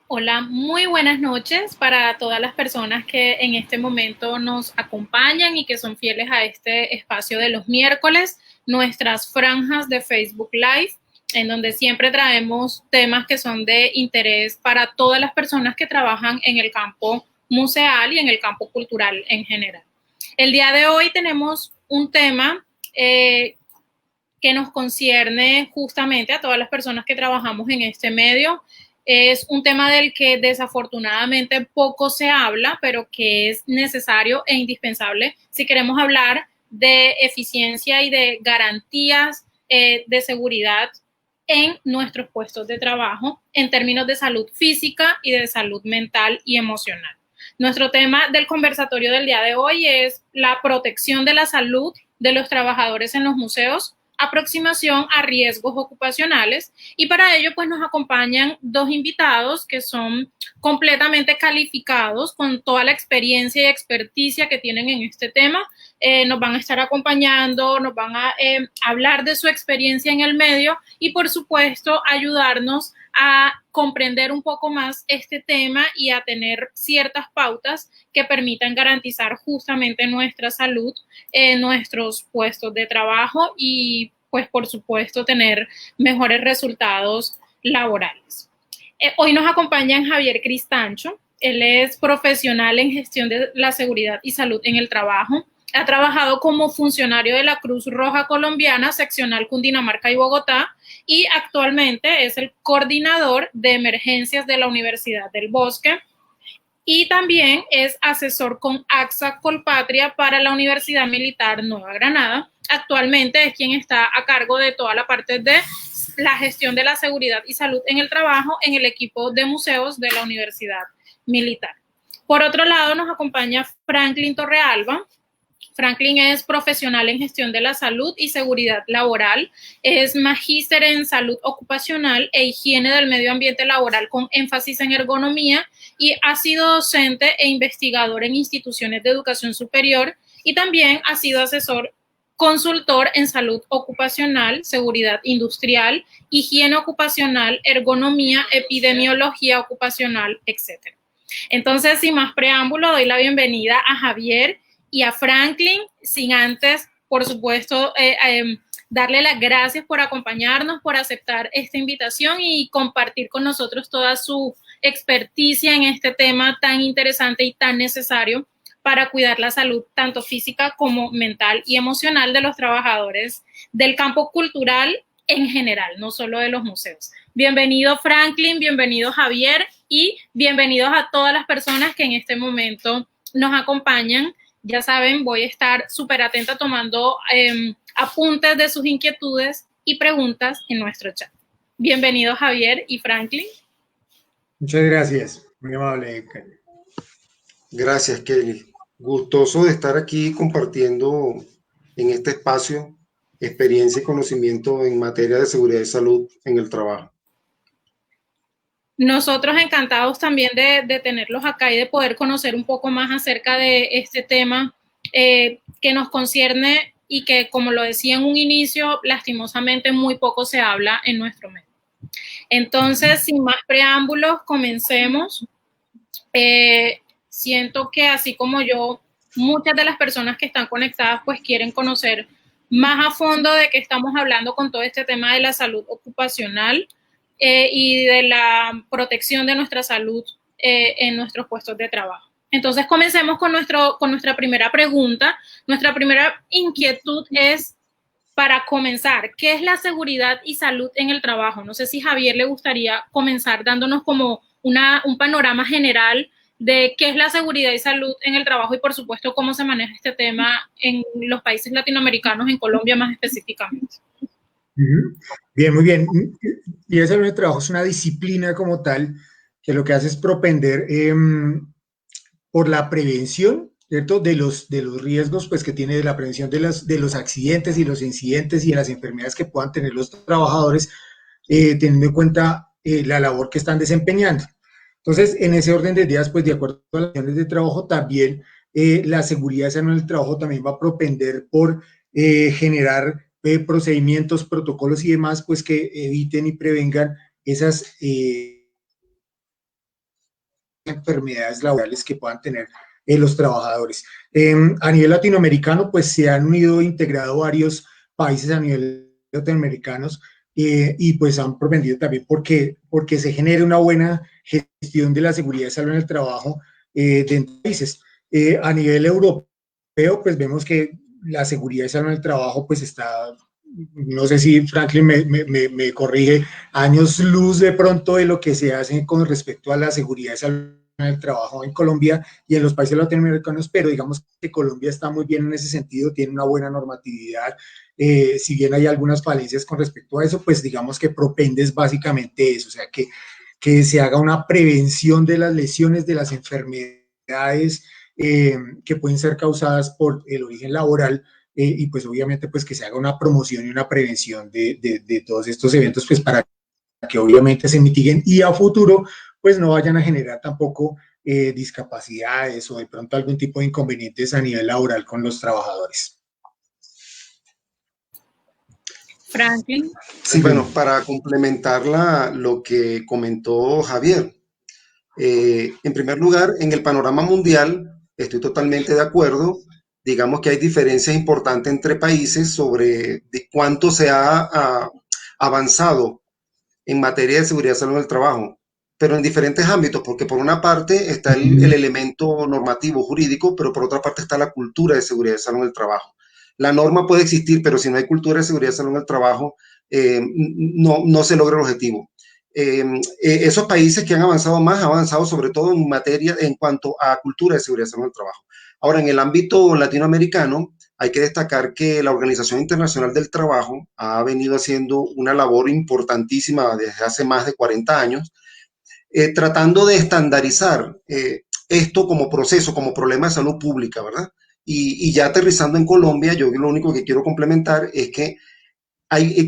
Hola, muy buenas noches para todas las personas que en este momento nos acompañan y que son fieles a este espacio de los miércoles, nuestras franjas de Facebook Live, en donde siempre traemos temas que son de interés para todas las personas que trabajan en el campo museal y en el campo cultural en general. El día de hoy tenemos un tema que nos concierne justamente a todas las personas que trabajamos en este medio. Es un tema del que desafortunadamente poco se habla, pero que es necesario e indispensable si queremos hablar de eficiencia y de garantías de seguridad en nuestros puestos de trabajo en términos de salud física y de salud mental y emocional. Nuestro tema del conversatorio del día de hoy es la protección de la salud de los trabajadores en los museos, aproximación a riesgos ocupacionales, y para ello pues nos acompañan dos invitados que son completamente calificados con toda la experiencia y experticia que tienen en este tema. Nos van a estar acompañando, nos van a hablar de su experiencia en el medio y por supuesto ayudarnos a comprender un poco más este tema y a tener ciertas pautas que permitan garantizar justamente nuestra salud en nuestros puestos de trabajo y pues por supuesto tener mejores resultados laborales. Hoy nos acompaña Javier Cristancho. Él es profesional en gestión de la seguridad y salud en el trabajo. Ha trabajado como funcionario de la Cruz Roja Colombiana, seccional Cundinamarca y Bogotá, y actualmente es el coordinador de emergencias de la Universidad del Bosque, y también es asesor con AXA Colpatria para la Universidad Militar Nueva Granada. Actualmente es quien está a cargo de toda la parte de la gestión de la seguridad y salud en el trabajo en el equipo de museos de la Universidad Militar. Por otro lado, nos acompaña Franklin Torrealba. Franklin es profesional en gestión de la salud y seguridad laboral, es magíster en salud ocupacional e higiene del medio ambiente laboral con énfasis en ergonomía y ha sido docente e investigador en instituciones de educación superior y también ha sido asesor consultor en salud ocupacional, seguridad industrial, higiene ocupacional, ergonomía, epidemiología ocupacional, etc. Entonces, sin más preámbulo, doy la bienvenida a Javier y a Franklin, sin antes, por supuesto, darle las gracias por acompañarnos, por aceptar esta invitación y compartir con nosotros toda su experticia en este tema tan interesante y tan necesario para cuidar la salud tanto física como mental y emocional de los trabajadores del campo cultural en general, no solo de los museos. Bienvenido Franklin, bienvenido Javier y bienvenidos a todas las personas que en este momento nos acompañan. Ya saben, voy a estar súper atenta tomando apuntes de sus inquietudes y preguntas en nuestro chat. Bienvenidos Javier y Franklin. Muchas gracias, muy amable. Gracias, Kelly. Gustoso de estar aquí compartiendo en este espacio experiencia y conocimiento en materia de seguridad y salud en el trabajo. Nosotros encantados también de tenerlos acá y de poder conocer un poco más acerca de este tema que nos concierne y que, como lo decía en un inicio, lastimosamente muy poco se habla en nuestro medio. Entonces, sin más preámbulos, comencemos. Siento que así como yo, muchas de las personas que están conectadas pues quieren conocer más a fondo de qué estamos hablando con todo este tema de la salud ocupacional y de la protección de nuestra salud en nuestros puestos de trabajo. Entonces comencemos con nuestra primera pregunta. Nuestra primera inquietud es, para comenzar, ¿qué es la seguridad y salud en el trabajo? No sé si Javier le gustaría comenzar dándonos como un panorama general de qué es la seguridad y salud en el trabajo y, por supuesto, cómo se maneja este tema en los países latinoamericanos, en Colombia más específicamente. Bien, muy bien. Y esa salud de trabajo es una disciplina como tal que lo que hace es propender por la prevención, ¿cierto? De los riesgos pues, que tiene de la prevención de los accidentes y los incidentes y de las enfermedades que puedan tener los trabajadores, teniendo en cuenta la labor que están desempeñando. Entonces, en ese orden de ideas, pues de acuerdo a las condiciones de trabajo, también la seguridad en el trabajo también va a propender por generar procedimientos, protocolos y demás, pues que eviten y prevengan esas enfermedades laborales que puedan tener los trabajadores. A nivel latinoamericano, pues se han unido e integrado varios países a nivel latinoamericanos y pues han propendido también porque se genere una buena gestión de la seguridad y salud en el trabajo dentro de países. A nivel europeo, pues vemos que la seguridad y salud en el trabajo pues está, no sé si Franklin me corrige, años luz de pronto de lo que se hace con respecto a la seguridad y salud en el trabajo en Colombia y en los países latinoamericanos, pero digamos que Colombia está muy bien en ese sentido, tiene una buena normatividad, si bien hay algunas falencias con respecto a eso, pues digamos que propendes básicamente eso, o sea, que se haga una prevención de las lesiones, de las enfermedades que pueden ser causadas por el origen laboral, y pues obviamente pues que se haga una promoción y una prevención de todos estos eventos pues para que obviamente se mitiguen y a futuro pues no vayan a generar tampoco discapacidades o de pronto algún tipo de inconvenientes a nivel laboral con los trabajadores. Franklin. Sí, bueno, para complementar lo que comentó Javier, en primer lugar, en el panorama mundial, estoy totalmente de acuerdo. Digamos que hay diferencias importantes entre países sobre de cuánto se ha avanzado en materia de seguridad y salud en el trabajo, pero en diferentes ámbitos, porque por una parte está el elemento normativo jurídico, pero por otra parte está la cultura de seguridad y salud en el trabajo. La norma puede existir, pero si no hay cultura de seguridad y salud en el trabajo, no se logra el objetivo. Esos países que han avanzado sobre todo en materia, en cuanto a cultura de seguridad y salud en el trabajo. Ahora, en el ámbito latinoamericano, hay que destacar que la Organización Internacional del Trabajo ha venido haciendo una labor importantísima desde hace más de 40 años, tratando de estandarizar esto como proceso, como problema de salud pública, ¿verdad? Y ya aterrizando en Colombia, yo lo único que quiero complementar es que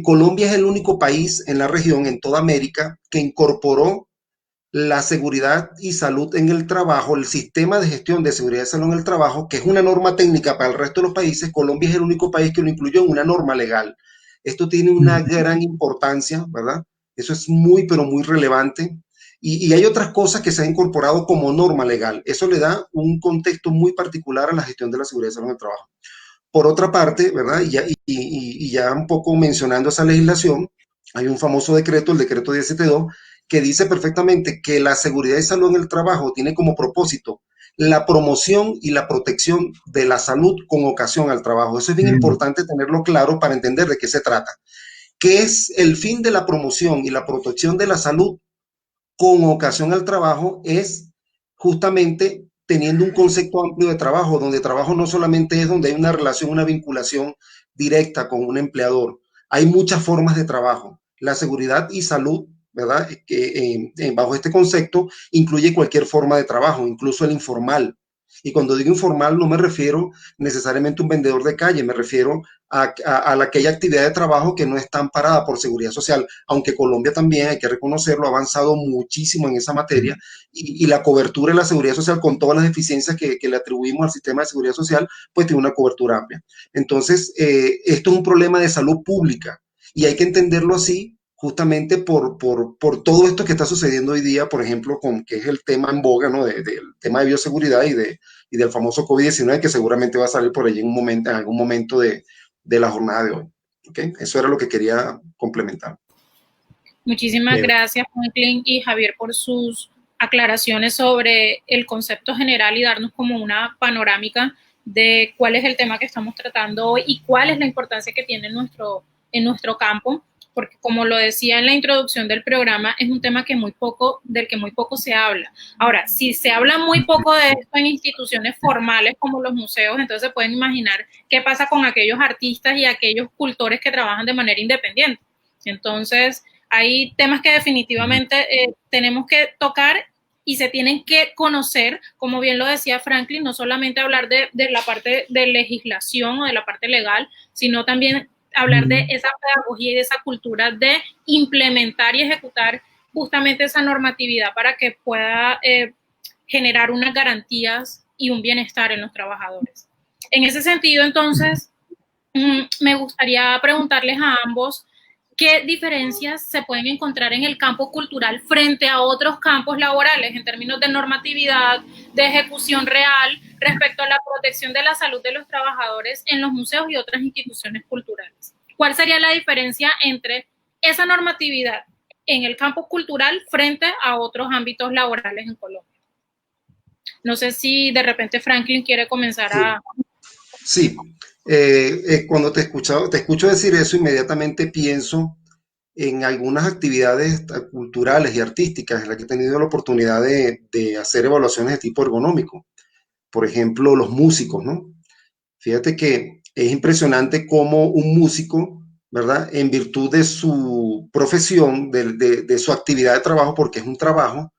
Colombia es el único país en la región, en toda América, que incorporó la seguridad y salud en el trabajo, el sistema de gestión de seguridad y salud en el trabajo, que es una norma técnica para el resto de los países. Colombia es el único país que lo incluyó en una norma legal. Esto tiene una gran importancia, ¿verdad? Eso es muy, pero muy relevante. Y hay otras cosas que se han incorporado como norma legal. Eso le da un contexto muy particular a la gestión de la seguridad y salud en el trabajo. Por otra parte, ¿verdad? Y ya un poco mencionando esa legislación, hay un famoso decreto, el decreto 1072, que dice perfectamente que la seguridad y salud en el trabajo tiene como propósito la promoción y la protección de la salud con ocasión al trabajo. Eso es bien importante tenerlo claro para entender de qué se trata. ¿Qué es el fin de la promoción y la protección de la salud con ocasión al trabajo? Es justamente teniendo un concepto amplio de trabajo, donde trabajo no solamente es donde hay una relación, una vinculación directa con un empleador. Hay muchas formas de trabajo. La seguridad y salud, ¿verdad? Que bajo este concepto incluye cualquier forma de trabajo, incluso el informal. Y cuando digo informal no me refiero necesariamente a un vendedor de calle, me refiero a aquella actividad de trabajo que no está amparada por seguridad social, aunque Colombia también, hay que reconocerlo, ha avanzado muchísimo en esa materia y la cobertura de la seguridad social con todas las deficiencias que le atribuimos al sistema de seguridad social, pues tiene una cobertura amplia. Entonces, esto es un problema de salud pública y hay que entenderlo así justamente por todo esto que está sucediendo hoy día, por ejemplo, que es el tema en boga, ¿no? Del tema de bioseguridad y del famoso COVID-19, que seguramente va a salir por allí en algún momento de la jornada de hoy. ¿Okay? Eso era lo que quería complementar. Muchísimas gracias, Franklin y Javier, por sus aclaraciones sobre el concepto general y darnos como una panorámica de cuál es el tema que estamos tratando hoy y cuál es la importancia que tiene en nuestro campo, porque como lo decía en la introducción del programa, es un tema del que muy poco se habla. Ahora, si se habla muy poco de esto en instituciones formales como los museos, entonces pueden imaginar qué pasa con aquellos artistas y aquellos cultores que trabajan de manera independiente. Entonces, hay temas que definitivamente tenemos que tocar y se tienen que conocer, como bien lo decía Franklin, no solamente hablar de la parte de legislación o de la parte legal, sino también hablar de esa pedagogía y de esa cultura de implementar y ejecutar justamente esa normatividad para que pueda generar unas garantías y un bienestar en los trabajadores. En ese sentido, entonces, me gustaría preguntarles a ambos, ¿qué diferencias se pueden encontrar en el campo cultural frente a otros campos laborales en términos de normatividad, de ejecución real, respecto a la protección de la salud de los trabajadores en los museos y otras instituciones culturales? ¿Cuál sería la diferencia entre esa normatividad en el campo cultural frente a otros ámbitos laborales en Colombia? No sé si de repente Franklin quiere comenzar a... Sí, cuando te escucho decir eso, inmediatamente pienso en algunas actividades culturales y artísticas en las que he tenido la oportunidad de hacer evaluaciones de tipo ergonómico. Por ejemplo, los músicos, ¿no? Fíjate que es impresionante cómo un músico, ¿verdad? En virtud de su profesión, de su actividad de trabajo, porque es un trabajo,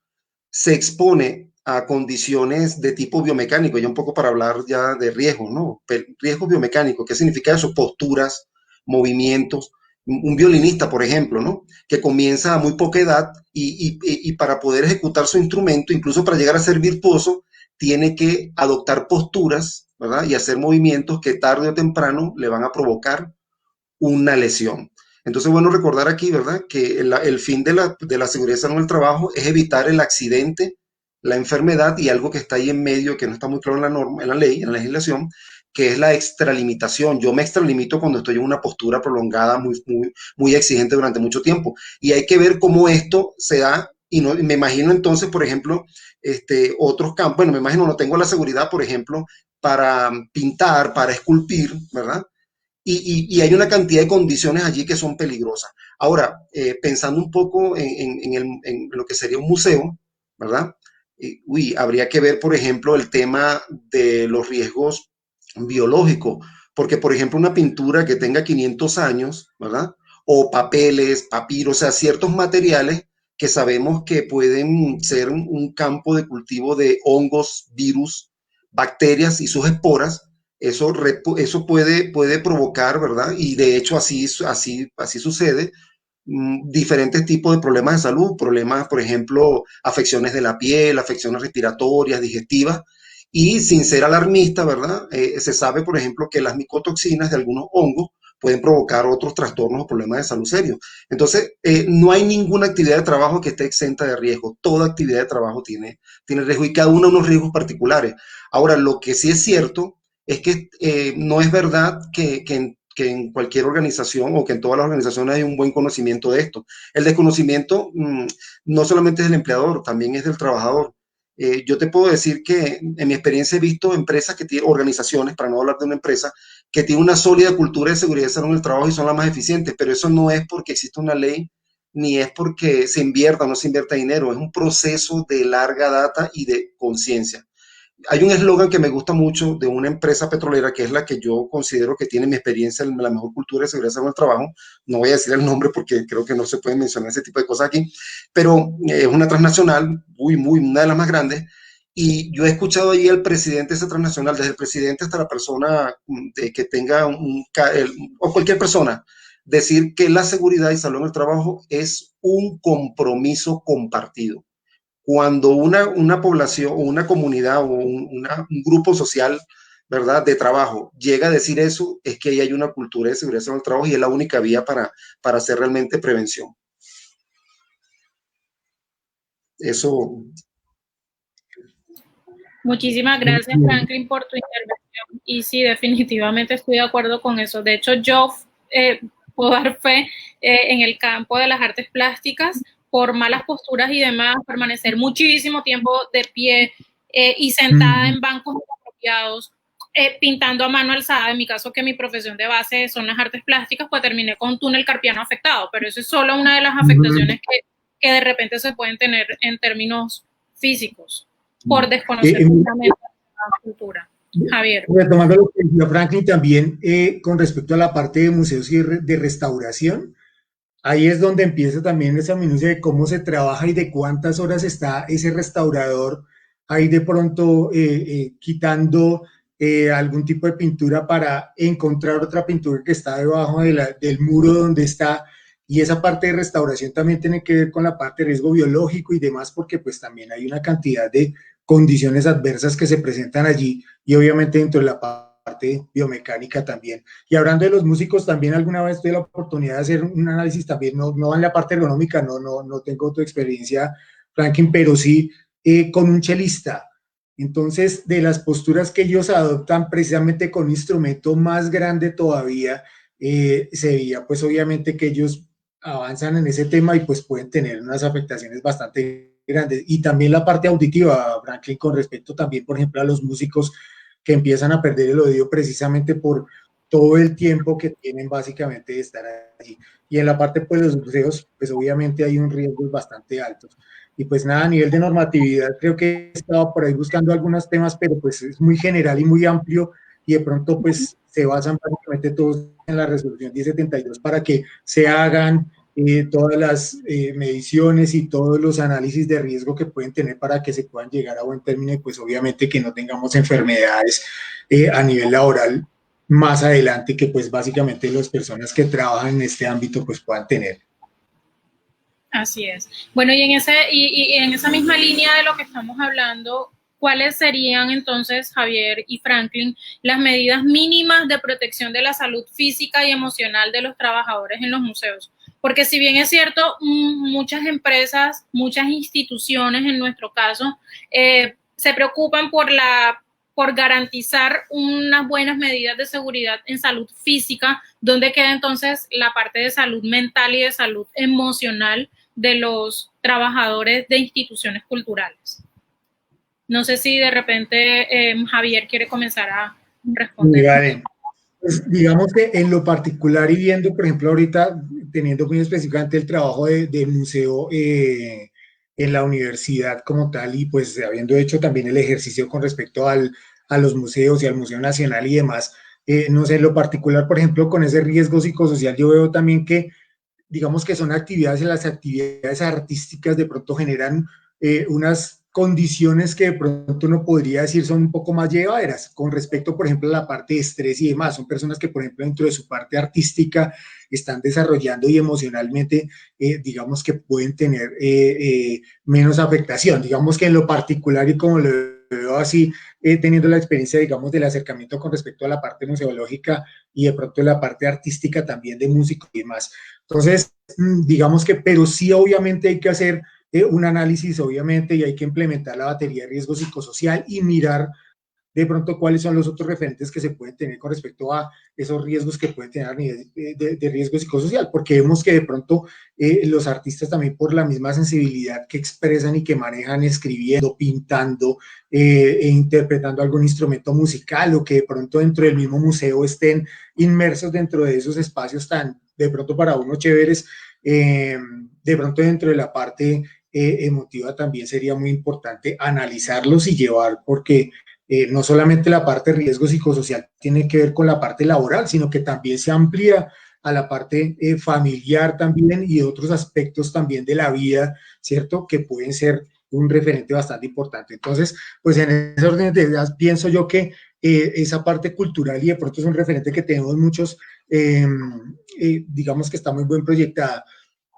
se expone a condiciones de tipo biomecánico, ya un poco para hablar ya de riesgos, ¿no? Riesgos biomecánicos, ¿qué significa eso? Posturas, movimientos. Un violinista, por ejemplo, ¿no? Que comienza a muy poca edad y para poder ejecutar su instrumento, incluso para llegar a ser virtuoso, tiene que adoptar posturas, ¿verdad? Y hacer movimientos que tarde o temprano le van a provocar una lesión. Entonces, bueno, recordar aquí, ¿verdad? Que el fin de la seguridad en el trabajo es evitar el accidente, la enfermedad y algo que está ahí en medio, que no está muy claro en la norma, en la ley, en la legislación, que es la extralimitación. Yo me extralimito cuando estoy en una postura prolongada, muy exigente durante mucho tiempo. Y hay que ver cómo esto se da, y no, me imagino entonces, por ejemplo, otros campos, bueno, me imagino, no tengo la seguridad, por ejemplo, para pintar, para esculpir, ¿verdad? Y hay una cantidad de condiciones allí que son peligrosas. Ahora, pensando un poco en lo que sería un museo, ¿verdad? Habría que ver, por ejemplo, el tema de los riesgos biológicos, porque, por ejemplo, una pintura que tenga 500 años, ¿verdad? O papeles, papiros, o sea, ciertos materiales que sabemos que pueden ser un campo de cultivo de hongos, virus, bacterias y sus esporas. Eso puede provocar, ¿verdad? Y de hecho así sucede, diferentes tipos de problemas de salud, problemas, por ejemplo, afecciones de la piel, afecciones respiratorias, digestivas, y sin ser alarmista, ¿verdad? Se sabe, por ejemplo, que las micotoxinas de algunos hongos pueden provocar otros trastornos o problemas de salud serios. Entonces, no hay ninguna actividad de trabajo que esté exenta de riesgo. Toda actividad de trabajo tiene riesgo y cada uno unos riesgos particulares. Ahora, lo que sí es cierto es que no es verdad que en cualquier organización o que en todas las organizaciones hay un buen conocimiento de esto. El desconocimiento no solamente es del empleador, también es del trabajador. Yo te puedo decir que en mi experiencia he visto empresas que tienen, organizaciones, para no hablar de una empresa, que tiene una sólida cultura de seguridad y salud en el trabajo y son las más eficientes, pero eso no es porque existe una ley, ni es porque se invierta o no se invierta dinero, es un proceso de larga data y de conciencia. Hay un eslogan que me gusta mucho de una empresa petrolera, que es la que yo considero que tiene mi experiencia en la mejor cultura de seguridad en el trabajo. No voy a decir el nombre porque creo que no se puede mencionar ese tipo de cosas aquí, pero es una transnacional, una de las más grandes. Y yo he escuchado ahí al presidente de esa transnacional, desde el presidente hasta la persona que tenga o cualquier persona, decir que la seguridad y salud en el trabajo es un compromiso compartido. Cuando una población o una comunidad o un grupo social, ¿verdad?, de trabajo llega a decir eso, es que ahí hay una cultura de seguridad en el trabajo y es la única vía para hacer realmente prevención. Eso. Muchísimas gracias, Franklin, por tu intervención. Y sí, definitivamente estoy de acuerdo con eso. De hecho, yo puedo dar fe en el campo de las artes plásticas, por malas posturas y demás, permanecer muchísimo tiempo de pie y sentada en bancos inapropiados, pintando a mano alzada. En mi caso, que mi profesión de base son las artes plásticas, pues terminé con túnel carpiano afectado, pero eso es solo una de las afectaciones que de repente se pueden tener en términos físicos, por desconocer justamente la cultura. Javier. Retomando lo que decía Franklin también, con respecto a la parte de museos y de restauración, ahí es donde empieza también esa minucia de cómo se trabaja y de cuántas horas está ese restaurador ahí de pronto quitando algún tipo de pintura para encontrar otra pintura que está debajo del muro donde está. Y esa parte de restauración también tiene que ver con la parte de riesgo biológico y demás, porque pues también hay una cantidad de condiciones adversas que se presentan allí y obviamente dentro de la parte biomecánica también. Y hablando de los músicos, también alguna vez tuve la oportunidad de hacer un análisis también, no en la parte ergonómica, no tengo tu experiencia, Franklin, pero sí con un chelista. Entonces, de las posturas que ellos adoptan precisamente con un instrumento más grande todavía, se veía pues obviamente que ellos avanzan en ese tema y pues pueden tener unas afectaciones bastante grandes. Y también la parte auditiva, Franklin, con respecto también, por ejemplo, a los músicos que empiezan a perder el oído precisamente por todo el tiempo que tienen básicamente de estar allí. Y en la parte pues, de los museos, pues obviamente hay un riesgo bastante alto. Y pues nada, a nivel de normatividad, creo que he estado por ahí buscando algunos temas, pero pues es muy general y muy amplio y de pronto pues se basan prácticamente todos en la resolución 1072 para que se hagan todas las mediciones y todos los análisis de riesgo que pueden tener para que se puedan llegar a buen término y pues obviamente que no tengamos enfermedades a nivel laboral más adelante que pues básicamente las personas que trabajan en este ámbito pues puedan tener. Así es. Bueno, y en esa misma línea de lo que estamos hablando, ¿cuáles serían entonces, Javier y Franklin, las medidas mínimas de protección de la salud física y emocional de los trabajadores en los museos? Porque si bien es cierto, muchas empresas, muchas instituciones en nuestro caso, se preocupan por garantizar unas buenas medidas de seguridad en salud física, ¿dónde queda entonces la parte de salud mental y de salud emocional de los trabajadores de instituciones culturales? No sé si de repente Javier quiere comenzar a responder. Vale. Pues digamos que en lo particular y viendo, por ejemplo, ahorita teniendo muy específicamente el trabajo de museo en la universidad como tal y pues habiendo hecho también el ejercicio con respecto a los museos y al Museo Nacional y demás, no sé, en lo particular, por ejemplo, con ese riesgo psicosocial, yo veo también que digamos que son actividades, las actividades artísticas de pronto generan unas condiciones que de pronto uno podría decir son un poco más llevaderas con respecto, por ejemplo, a la parte de estrés y demás. Son personas que, por ejemplo, dentro de su parte artística están desarrollando y emocionalmente, digamos que pueden tener menos afectación. Digamos que en lo particular y como lo veo así, teniendo la experiencia, digamos, del acercamiento con respecto a la parte museológica y de pronto la parte artística también de músicos y demás. Entonces, digamos que, pero sí obviamente hay que hacer un análisis, obviamente, y hay que implementar la batería de riesgo psicosocial y mirar de pronto cuáles son los otros referentes que se pueden tener con respecto a esos riesgos que pueden tener a nivel de riesgo psicosocial, porque vemos que de pronto los artistas también por la misma sensibilidad que expresan y que manejan escribiendo, pintando e interpretando algún instrumento musical o que de pronto dentro del mismo museo estén inmersos dentro de esos espacios tan de pronto para uno chéveres, de pronto dentro de la parte emotiva también sería muy importante analizarlos y llevar porque no solamente la parte de riesgo psicosocial tiene que ver con la parte laboral, sino que también se amplía a la parte familiar también y otros aspectos también de la vida, ¿cierto? Que pueden ser un referente bastante importante. Entonces, pues en ese orden de ideas pienso yo que esa parte cultural y de pronto es un referente que tenemos muchos, digamos que está muy bien proyectada.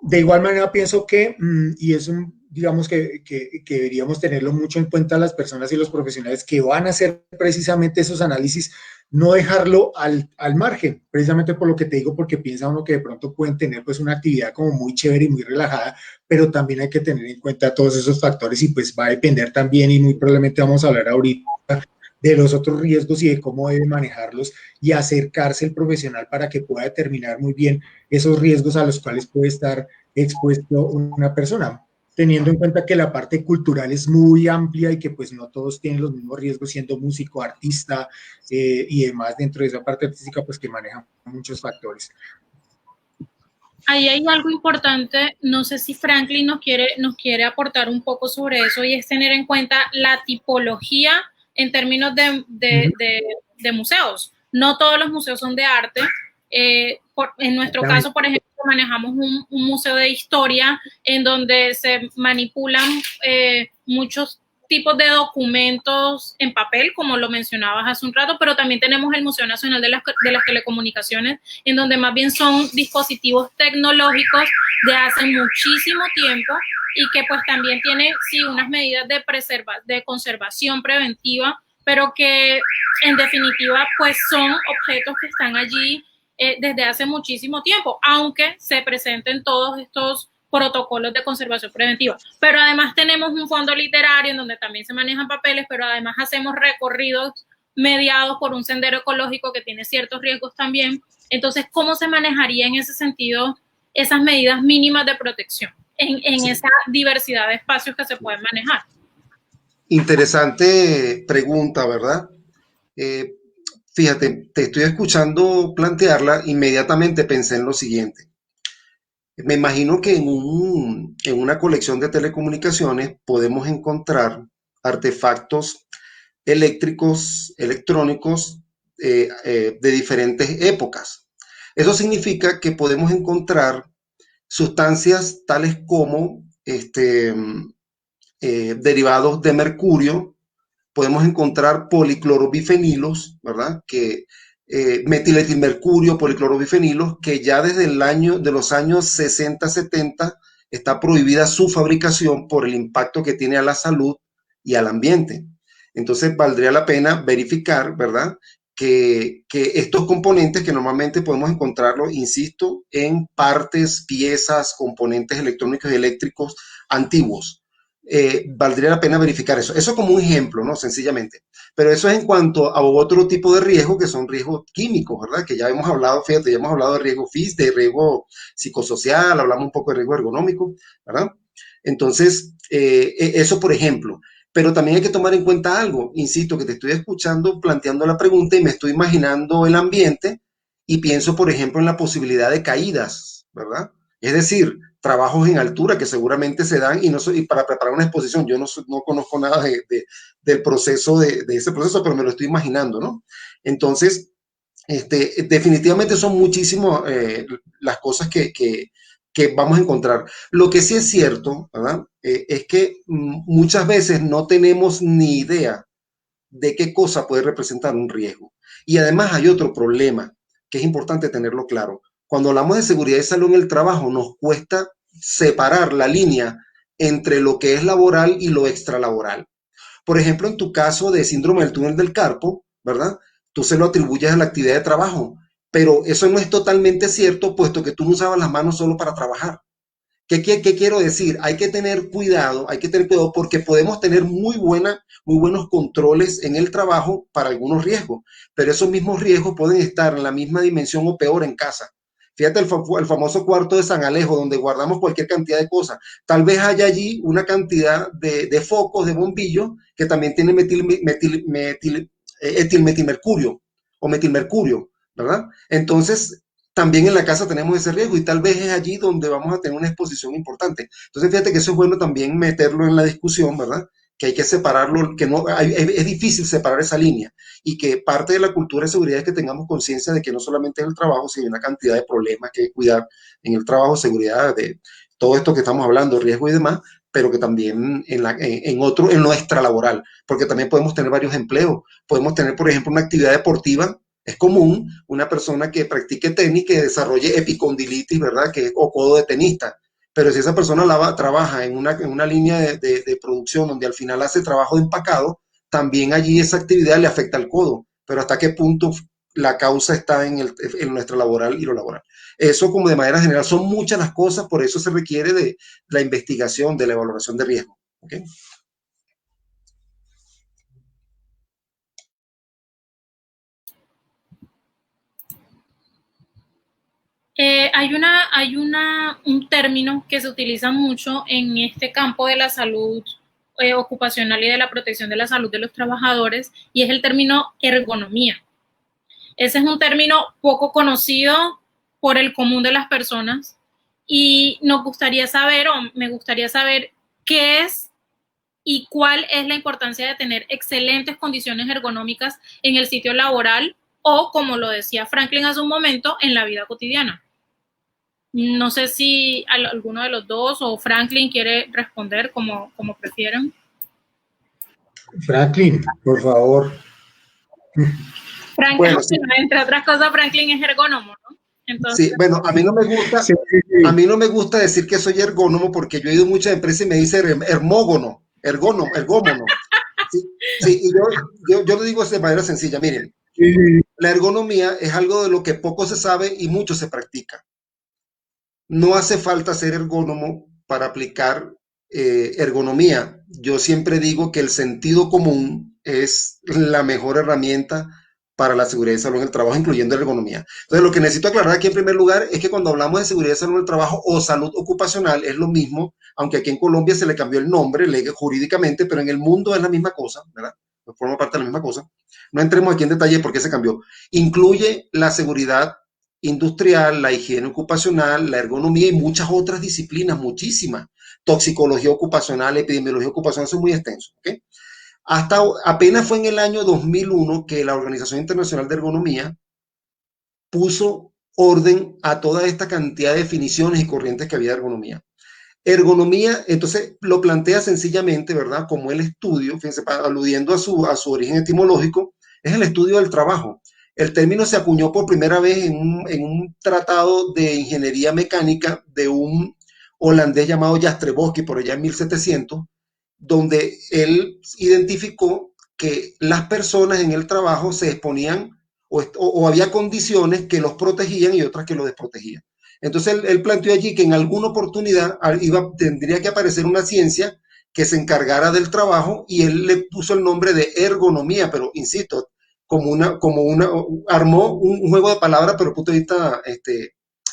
De igual manera pienso que, y es un, digamos que deberíamos tenerlo mucho en cuenta las personas y los profesionales que van a hacer precisamente esos análisis, no dejarlo al margen, precisamente por lo que te digo, porque piensa uno que de pronto pueden tener pues una actividad como muy chévere y muy relajada, pero también hay que tener en cuenta todos esos factores y pues va a depender también y muy probablemente vamos a hablar ahorita de los otros riesgos y de cómo debe manejarlos y acercarse el profesional para que pueda determinar muy bien esos riesgos a los cuales puede estar expuesto una persona, teniendo en cuenta que la parte cultural es muy amplia y que pues no todos tienen los mismos riesgos siendo músico, artista y demás dentro de esa parte artística pues que manejan muchos factores. Ahí hay algo importante, no sé si Franklin nos quiere aportar un poco sobre eso y es tener en cuenta la tipología en términos de museos. No todos los museos son de arte. En nuestro caso, por ejemplo, manejamos un museo de historia en donde se manipulan muchos tipos de documentos en papel, como lo mencionabas hace un rato, pero también tenemos el Museo Nacional de las Telecomunicaciones, en donde más bien son dispositivos tecnológicos de hace muchísimo tiempo y que pues también tiene, sí, unas medidas de conservación preventiva, pero que en definitiva pues son objetos que están allí desde hace muchísimo tiempo, aunque se presenten todos estos protocolos de conservación preventiva. Pero además tenemos un fondo literario en donde también se manejan papeles, pero además hacemos recorridos mediados por un sendero ecológico que tiene ciertos riesgos también. Entonces, ¿cómo se manejaría en ese sentido esas medidas mínimas de protección en esa diversidad de espacios que se pueden manejar? Interesante pregunta, ¿verdad? Fíjate, te estoy escuchando plantearla, inmediatamente pensé en lo siguiente. Me imagino que en una colección de telecomunicaciones podemos encontrar artefactos eléctricos, electrónicos de diferentes épocas. Eso significa que podemos encontrar sustancias tales como derivados de mercurio, podemos encontrar policlorobifenilos, ¿verdad? Metiletilmercurio, policlorobifenilos, que ya desde los años 60-70 está prohibida su fabricación por el impacto que tiene a la salud y al ambiente. Entonces valdría la pena verificar, ¿verdad?, que estos componentes que normalmente podemos encontrarlos, insisto, en partes, piezas, componentes electrónicos y eléctricos antiguos. Valdría la pena verificar eso. Eso como un ejemplo, ¿no? Sencillamente. Pero eso es en cuanto a otro tipo de riesgo, que son riesgos químicos, ¿verdad? Que ya hemos hablado, fíjate, ya hemos hablado de riesgo físico, de riesgo psicosocial, hablamos un poco de riesgo ergonómico, ¿verdad? Entonces, eso por ejemplo. Pero también hay que tomar en cuenta algo, insisto, que te estoy escuchando planteando la pregunta y me estoy imaginando el ambiente y pienso, por ejemplo, en la posibilidad de caídas, ¿verdad? Es decir, trabajos en altura que seguramente se dan y para preparar una exposición. Yo no conozco nada del proceso, de ese proceso, pero me lo estoy imaginando, ¿no? Entonces, definitivamente son muchísimas las cosas que vamos a encontrar. Lo que sí es cierto, ¿verdad?, es que muchas veces no tenemos ni idea de qué cosa puede representar un riesgo. Y además hay otro problema que es importante tenerlo claro. Cuando hablamos de seguridad y salud en el trabajo, nos cuesta separar la línea entre lo que es laboral y lo extralaboral. Por ejemplo, en tu caso de síndrome del túnel del carpo, ¿verdad?, tú se lo atribuyes a la actividad de trabajo, pero eso no es totalmente cierto, puesto que tú no usabas las manos solo para trabajar. ¿Qué quiero decir? Hay que tener cuidado porque podemos tener muy buenos controles en el trabajo para algunos riesgos, pero esos mismos riesgos pueden estar en la misma dimensión o peor en casa. Fíjate el famoso cuarto de San Alejo, donde guardamos cualquier cantidad de cosas. Tal vez haya allí una cantidad de focos, de bombillos, que también tienen etilmetilmercurio o metilmercurio, ¿verdad? Entonces, también en la casa tenemos ese riesgo y tal vez es allí donde vamos a tener una exposición importante. Entonces, fíjate que eso es bueno también meterlo en la discusión, ¿verdad? Que hay que separarlo, es difícil separar esa línea y que parte de la cultura de seguridad es que tengamos conciencia de que no solamente es el trabajo, sino hay una cantidad de problemas que hay que cuidar en el trabajo, seguridad, de todo esto que estamos hablando, riesgo y demás, pero que también en lo extralaboral, porque también podemos tener varios empleos. Podemos tener, por ejemplo, una actividad deportiva. Es común una persona que practique tenis que desarrolle epicondilitis, ¿verdad?, o codo de tenista. Pero si esa persona trabaja en una línea de producción donde al final hace trabajo de empacado, también allí esa actividad le afecta al codo. Pero hasta qué punto la causa está en nuestra laboral y lo laboral. Eso, como de manera general, son muchas las cosas, por eso se requiere de la investigación, de la evaluación de riesgo. ¿Okay? Hay un término que se utiliza mucho en este campo de la salud ocupacional y de la protección de la salud de los trabajadores, y es el término ergonomía. Ese es un término poco conocido por el común de las personas y me gustaría saber qué es y cuál es la importancia de tener excelentes condiciones ergonómicas en el sitio laboral o, como lo decía Franklin hace un momento, en la vida cotidiana. No sé si alguno de los dos o Franklin quiere responder como prefieran. Franklin, por favor. Franklin, bueno, sí. Entre otras cosas, Franklin es ergónomo, ¿no? Entonces, sí, bueno, a mí no me gusta decir que soy ergónomo porque yo he ido a muchas empresas y me dicen ergómono. ¿Sí? Sí, y yo lo digo de manera sencilla, miren, Sí, la ergonomía es algo de lo que poco se sabe y mucho se practica. No hace falta ser ergónomo para aplicar ergonomía. Yo siempre digo que el sentido común es la mejor herramienta para la seguridad y salud en el trabajo, incluyendo la ergonomía. Entonces, lo que necesito aclarar aquí en primer lugar es que cuando hablamos de seguridad y salud en el trabajo o salud ocupacional es lo mismo, aunque aquí en Colombia se le cambió el nombre jurídicamente, pero en el mundo es la misma cosa, ¿verdad? Forma parte de la misma cosa. No entremos aquí en detalle por qué se cambió. Incluye la seguridad industrial, la higiene ocupacional, la ergonomía y muchas otras disciplinas, muchísimas. Toxicología ocupacional, epidemiología ocupacional, eso es muy extenso. ¿Okay? Hasta apenas fue en el año 2001 que la Organización Internacional de Ergonomía puso orden a toda esta cantidad de definiciones y corrientes que había de ergonomía. Ergonomía, entonces lo plantea sencillamente, ¿verdad? Como el estudio, fíjense, aludiendo a su origen etimológico, es el estudio del trabajo. El término se acuñó por primera vez en un tratado de ingeniería mecánica de un holandés llamado Jastreboski por allá en 1700, donde él identificó que las personas en el trabajo se exponían o había condiciones que los protegían y otras que los desprotegían. Entonces él planteó allí que en alguna oportunidad tendría que aparecer una ciencia que se encargara del trabajo y él le puso el nombre de ergonomía, pero insisto, armó un juego de palabras, pero desde el punto de vista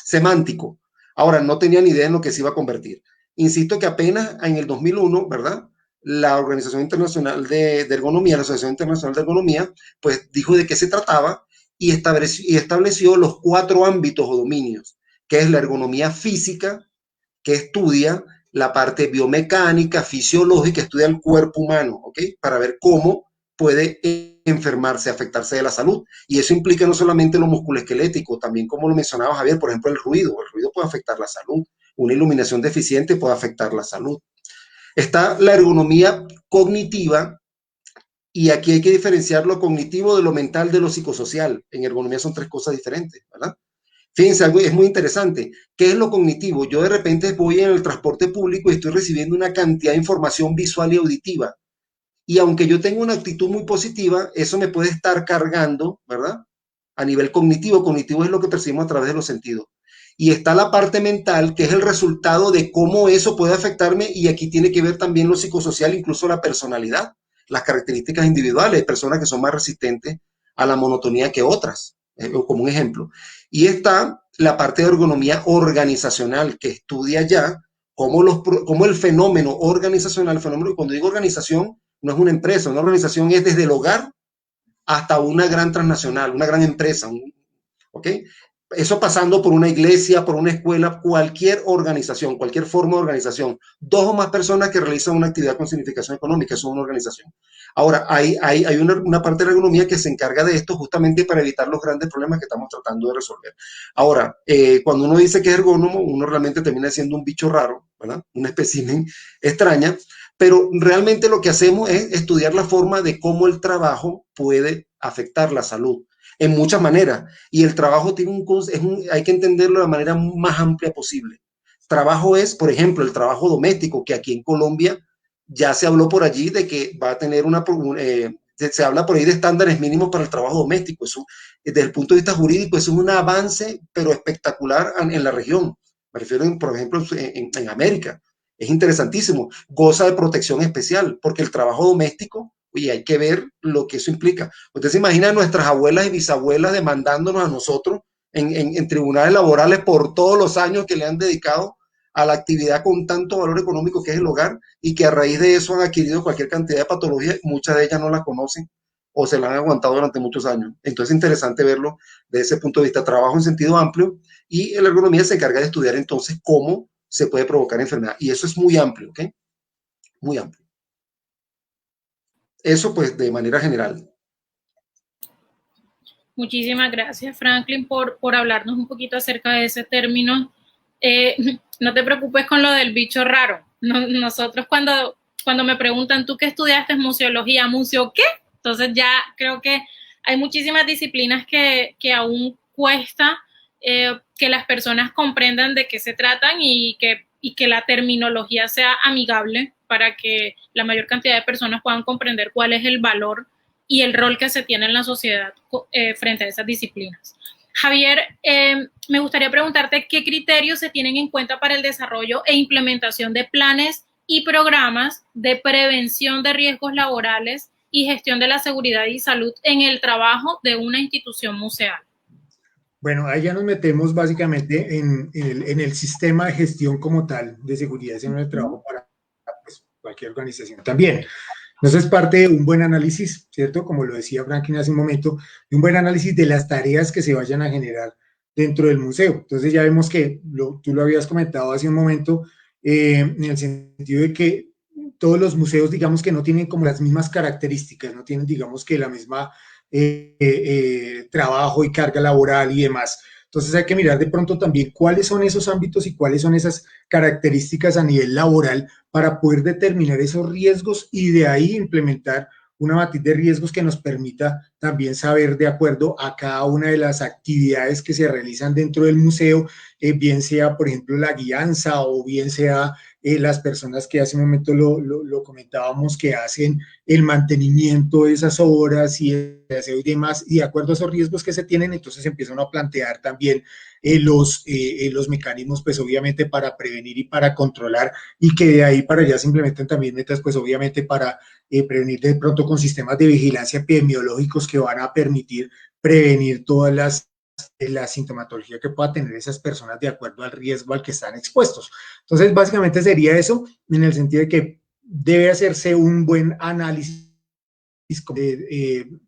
semántico. Ahora, no tenía ni idea en lo que se iba a convertir. Insisto que apenas en el 2001, ¿verdad? La Organización Internacional de Ergonomía, la Asociación Internacional de Ergonomía, pues dijo de qué se trataba y estableció los 4 ámbitos o dominios, que es la ergonomía física, que estudia la parte biomecánica, fisiológica, estudia el cuerpo humano, ¿ok? Para ver cómo puede enfermarse, afectarse de la salud. Y eso implica no solamente lo musculoesquelético, también como lo mencionaba Javier, por ejemplo, el ruido. El ruido puede afectar la salud. Una iluminación deficiente puede afectar la salud. Está la ergonomía cognitiva, y aquí hay que diferenciar lo cognitivo de lo mental de lo psicosocial. En ergonomía son 3 cosas diferentes, ¿verdad? Fíjense, algo es muy interesante. ¿Qué es lo cognitivo? Yo de repente voy en el transporte público y estoy recibiendo una cantidad de información visual y auditiva. Y aunque yo tenga una actitud muy positiva, eso me puede estar cargando, ¿verdad? A nivel cognitivo. Cognitivo es lo que percibimos a través de los sentidos. Y está la parte mental, que es el resultado de cómo eso puede afectarme. Y aquí tiene que ver también lo psicosocial, incluso la personalidad, las características individuales, personas que son más resistentes a la monotonía que otras, como un ejemplo. Y está la parte de ergonomía organizacional, que estudia ya cómo el fenómeno organizacional, cuando digo organización, no es una empresa, una organización es desde el hogar hasta una gran transnacional, una gran empresa, ¿ok? Eso pasando por una iglesia, por una escuela, cualquier organización, cualquier forma de organización. 2 o más personas que realizan una actividad con significación económica, eso es una organización. Ahora, hay una parte de la ergonomía que se encarga de esto justamente para evitar los grandes problemas que estamos tratando de resolver. Ahora, cuando uno dice que es ergónomo, uno realmente termina siendo un bicho raro, ¿verdad? Una espécimen extraña, pero realmente lo que hacemos es estudiar la forma de cómo el trabajo puede afectar la salud en muchas maneras. Y el trabajo tiene hay que entenderlo de la manera más amplia posible. Trabajo es, por ejemplo, el trabajo doméstico, que aquí en Colombia ya se habló por allí de que va a tener se habla por ahí de estándares mínimos para el trabajo doméstico. Eso, desde el punto de vista jurídico, eso es un avance, pero espectacular en la región. Me refiero, por ejemplo, en América. Es interesantísimo. Goza de protección especial, porque el trabajo doméstico, oye, hay que ver lo que eso implica. Usted se imagina a nuestras abuelas y bisabuelas demandándonos a nosotros en tribunales laborales por todos los años que le han dedicado a la actividad con tanto valor económico que es el hogar y que a raíz de eso han adquirido cualquier cantidad de patologías, muchas de ellas no las conocen o se la han aguantado durante muchos años. Entonces es interesante verlo desde ese punto de vista, trabajo en sentido amplio, y la ergonomía se encarga de estudiar entonces cómo se puede provocar enfermedad. Y eso es muy amplio, ¿ok? Muy amplio. Eso pues de manera general. Muchísimas gracias, Franklin, por hablarnos un poquito acerca de ese término. No te preocupes con lo del bicho raro. Nosotros cuando me preguntan, ¿tú qué estudiaste? Museología. ¿Museo qué? Entonces ya creo que hay muchísimas disciplinas que aún cuesta que las personas comprendan de qué se tratan y que y que la terminología sea amigable para que la mayor cantidad de personas puedan comprender cuál es el valor y el rol que se tiene en la sociedad frente a esas disciplinas. Javier, me gustaría preguntarte qué criterios se tienen en cuenta para el desarrollo e implementación de planes y programas de prevención de riesgos laborales y gestión de la seguridad y salud en el trabajo de una institución museal. Bueno, ahí ya nos metemos básicamente en el sistema de gestión como tal de seguridad en el trabajo para pues, cualquier organización también. Entonces es parte de un buen análisis, ¿cierto? Como lo decía Franklin hace un momento, de un buen análisis de las tareas que se vayan a generar dentro del museo. Entonces ya vemos que tú lo habías comentado hace un momento, en el sentido de que todos los museos, digamos que no tienen como las mismas características, no tienen, digamos que la misma trabajo y carga laboral y demás. Entonces hay que mirar de pronto también cuáles son esos ámbitos y cuáles son esas características a nivel laboral para poder determinar esos riesgos y de ahí implementar una matriz de riesgos que nos permita también saber de acuerdo a cada una de las actividades que se realizan dentro del museo, bien sea, por ejemplo, la guianza o bien sea las personas que hace un momento lo comentábamos, que hacen el mantenimiento de esas obras y el aseo y demás, y de acuerdo a esos riesgos que se tienen, entonces empiezan a plantear también los mecanismos, pues obviamente para prevenir y para controlar, y que de ahí para allá se implementan también metas, pues obviamente para prevenir de pronto con sistemas de vigilancia epidemiológicos que van a permitir prevenir todas la sintomatología que pueda tener esas personas de acuerdo al riesgo al que están expuestos. Entonces, básicamente sería eso, en el sentido de que debe hacerse un buen análisis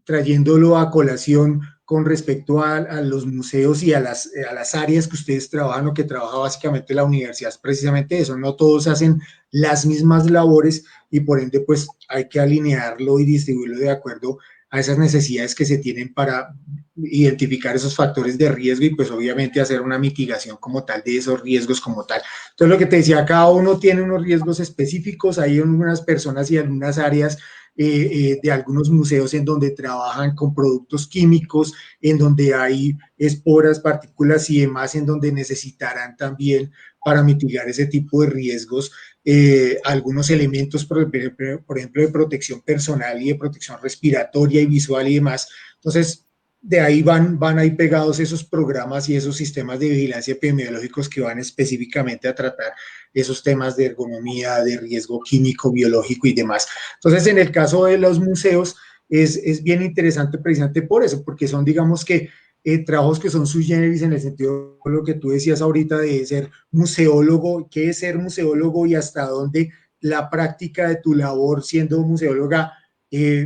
trayéndolo a colación con respecto a los museos y a las áreas que ustedes trabajan o que trabaja básicamente la universidad. Es precisamente eso, no todos hacen las mismas labores y por ende pues hay que alinearlo y distribuirlo de acuerdo a esas necesidades que se tienen para identificar esos factores de riesgo y pues obviamente hacer una mitigación como tal de esos riesgos como tal. Entonces lo que te decía, cada uno tiene unos riesgos específicos, hay algunas personas y algunas áreas de algunos museos en donde trabajan con productos químicos, en donde hay esporas, partículas y demás, en donde necesitarán también para mitigar ese tipo de riesgos algunos elementos, por ejemplo, de protección personal y de protección respiratoria y visual y demás. Entonces, de ahí van ahí pegados esos programas y esos sistemas de vigilancia epidemiológicos que van específicamente a tratar esos temas de ergonomía, de riesgo químico, biológico y demás. Entonces, en el caso de los museos, es bien interesante precisamente por eso, porque son, digamos que, trabajos que son sui generis en el sentido de lo que tú decías ahorita de ser museólogo, qué es ser museólogo y hasta dónde la práctica de tu labor siendo museóloga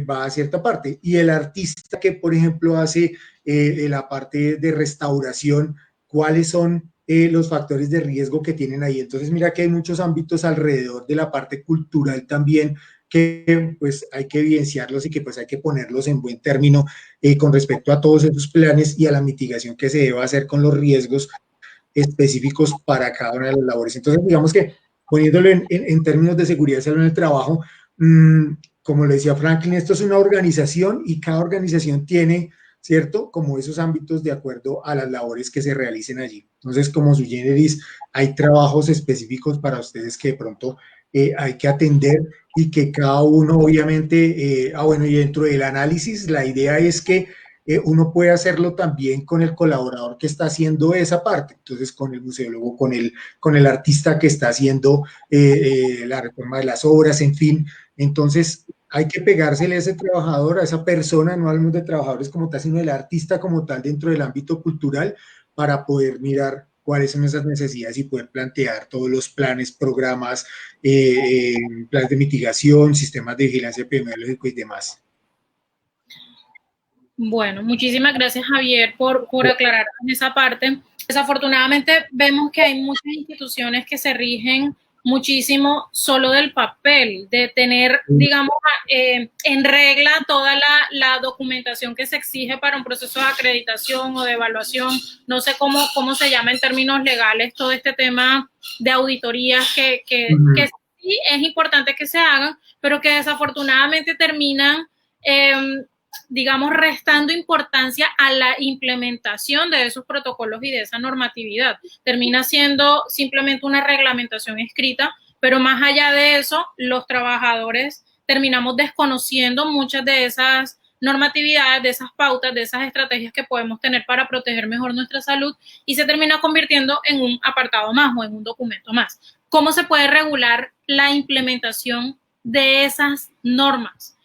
va a cierta parte. Y el artista que, por ejemplo, hace la parte de restauración, ¿cuáles son los factores de riesgo que tienen ahí? Entonces, mira que hay muchos ámbitos alrededor de la parte cultural también que pues hay que evidenciarlos y que pues hay que ponerlos en buen término con respecto a todos esos planes y a la mitigación que se deba hacer con los riesgos específicos para cada una de las labores. Entonces, digamos que poniéndolo en términos de seguridad y salud en el trabajo, como le decía Franklin, esto es una organización y cada organización tiene, ¿cierto? Como esos ámbitos de acuerdo a las labores que se realicen allí. Entonces, como sui generis, hay trabajos específicos para ustedes que de pronto hay que atender y que cada uno obviamente, bueno, y dentro del análisis, la idea es que uno puede hacerlo también con el colaborador que está haciendo esa parte, entonces con el museólogo, con el artista que está haciendo la reforma de las obras, en fin. Entonces hay que pegársele a ese trabajador, a esa persona, no hablamos de trabajadores como tal, sino del artista como tal dentro del ámbito cultural para poder mirar cuáles son esas necesidades y poder plantear todos los planes, programas, planes de mitigación, sistemas de vigilancia epidemiológica y demás. Bueno, muchísimas gracias, Javier, por aclarar esa parte. Desafortunadamente, vemos que hay muchas instituciones que se rigen muchísimo solo del papel, de tener, digamos, en regla toda la documentación que se exige para un proceso de acreditación o de evaluación. No sé cómo se llama en términos legales todo este tema de auditorías que sí es importante que se hagan, pero que desafortunadamente terminan digamos, restando importancia a la implementación de esos protocolos y de esa normatividad. Termina siendo simplemente una reglamentación escrita, pero más allá de eso, los trabajadores terminamos desconociendo muchas de esas normatividades, de esas pautas, de esas estrategias que podemos tener para proteger mejor nuestra salud, y se termina convirtiendo en un apartado más o en un documento más. ¿Cómo se puede regular la implementación de esas normas?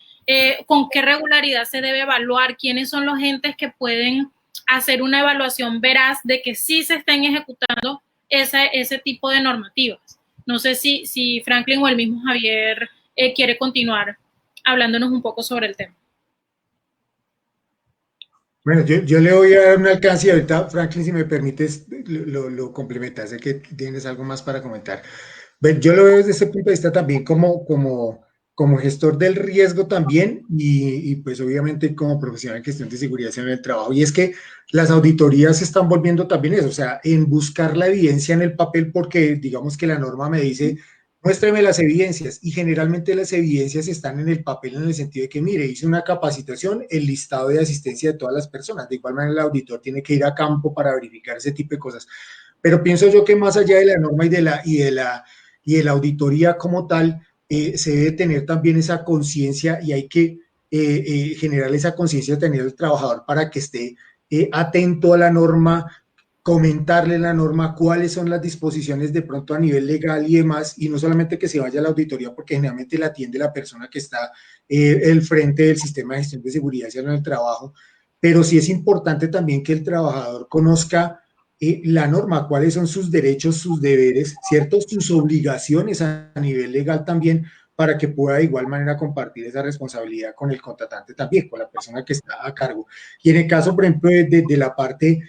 ¿Con qué regularidad se debe evaluar? ¿Quiénes son los entes que pueden hacer una evaluación veraz de que sí se estén ejecutando ese tipo de normativas? No sé si Franklin o el mismo Javier quiere continuar hablándonos un poco sobre el tema. Bueno, yo le voy a dar un alcance y ahorita, Franklin, si me permites, lo complementas. Sé que tienes algo más para comentar. Bueno, yo lo veo desde ese punto de vista también como gestor del riesgo también y pues obviamente como profesional en gestión de seguridad en el trabajo. Y es que las auditorías se están volviendo también eso, o sea, en buscar la evidencia en el papel porque digamos que la norma me dice, muéstreme las evidencias y generalmente las evidencias están en el papel en el sentido de que, mire, hice una capacitación, el listado de asistencia de todas las personas. De igual manera el auditor tiene que ir a campo para verificar ese tipo de cosas. Pero pienso yo que más allá de la norma y de la auditoría como tal, se debe tener también esa conciencia y hay que generar esa conciencia de tener el trabajador para que esté atento a la norma, comentarle la norma, cuáles son las disposiciones de pronto a nivel legal y demás, y no solamente que se vaya a la auditoría, porque generalmente la atiende la persona que está al frente del sistema de gestión de seguridad en el trabajo, pero sí es importante también que el trabajador conozca la norma, cuáles son sus derechos, sus deberes, ¿cierto? Sus obligaciones a nivel legal también, para que pueda de igual manera compartir esa responsabilidad con el contratante también, con la persona que está a cargo. Y en el caso, por ejemplo, de la parte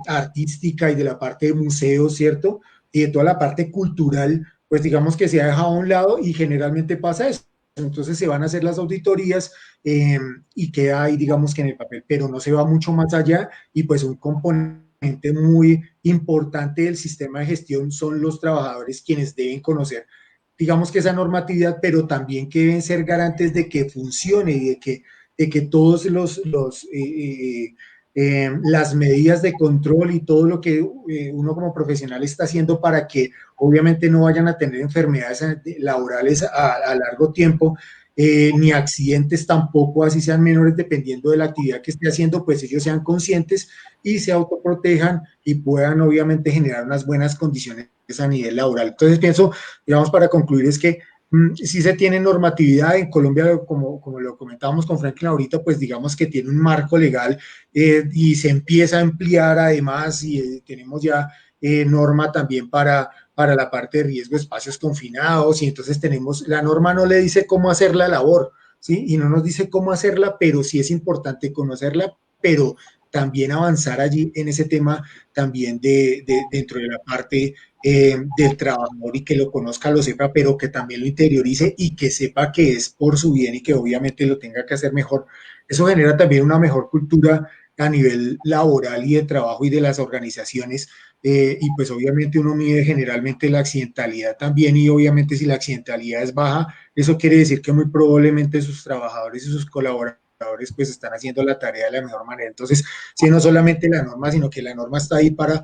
artística y de la parte de museos, ¿cierto? Y de toda la parte cultural, pues digamos que se ha dejado a un lado y generalmente pasa eso. Entonces se van a hacer las auditorías y queda ahí, digamos que en el papel, pero no se va mucho más allá y pues un componente muy importante del sistema de gestión son los trabajadores quienes deben conocer, digamos que esa normatividad, pero también que deben ser garantes de que funcione y de que todos las medidas de control y todo lo que uno como profesional está haciendo para que obviamente no vayan a tener enfermedades laborales a largo tiempo, ni accidentes tampoco, así sean menores, dependiendo de la actividad que esté haciendo, pues ellos sean conscientes y se autoprotejan y puedan obviamente generar unas buenas condiciones a nivel laboral. Entonces pienso, digamos, para concluir, es que sí se tiene normatividad en Colombia, como lo comentábamos con Franklin ahorita, pues digamos que tiene un marco legal y se empieza a ampliar además y tenemos ya norma también para la parte de riesgo de espacios confinados y entonces tenemos, la norma no le dice cómo hacer la labor, ¿sí? Y no nos dice cómo hacerla, pero sí es importante conocerla, pero también avanzar allí en ese tema también dentro de la parte del trabajador y que lo conozca, lo sepa, pero que también lo interiorice y que sepa que es por su bien y que obviamente lo tenga que hacer mejor. Eso genera también una mejor cultura a nivel laboral y de trabajo y de las organizaciones. Y pues obviamente uno mide generalmente la accidentalidad también y obviamente si la accidentalidad es baja, eso quiere decir que muy probablemente sus trabajadores y sus colaboradores pues están haciendo la tarea de la mejor manera. Entonces, si no solamente la norma, sino que la norma está ahí para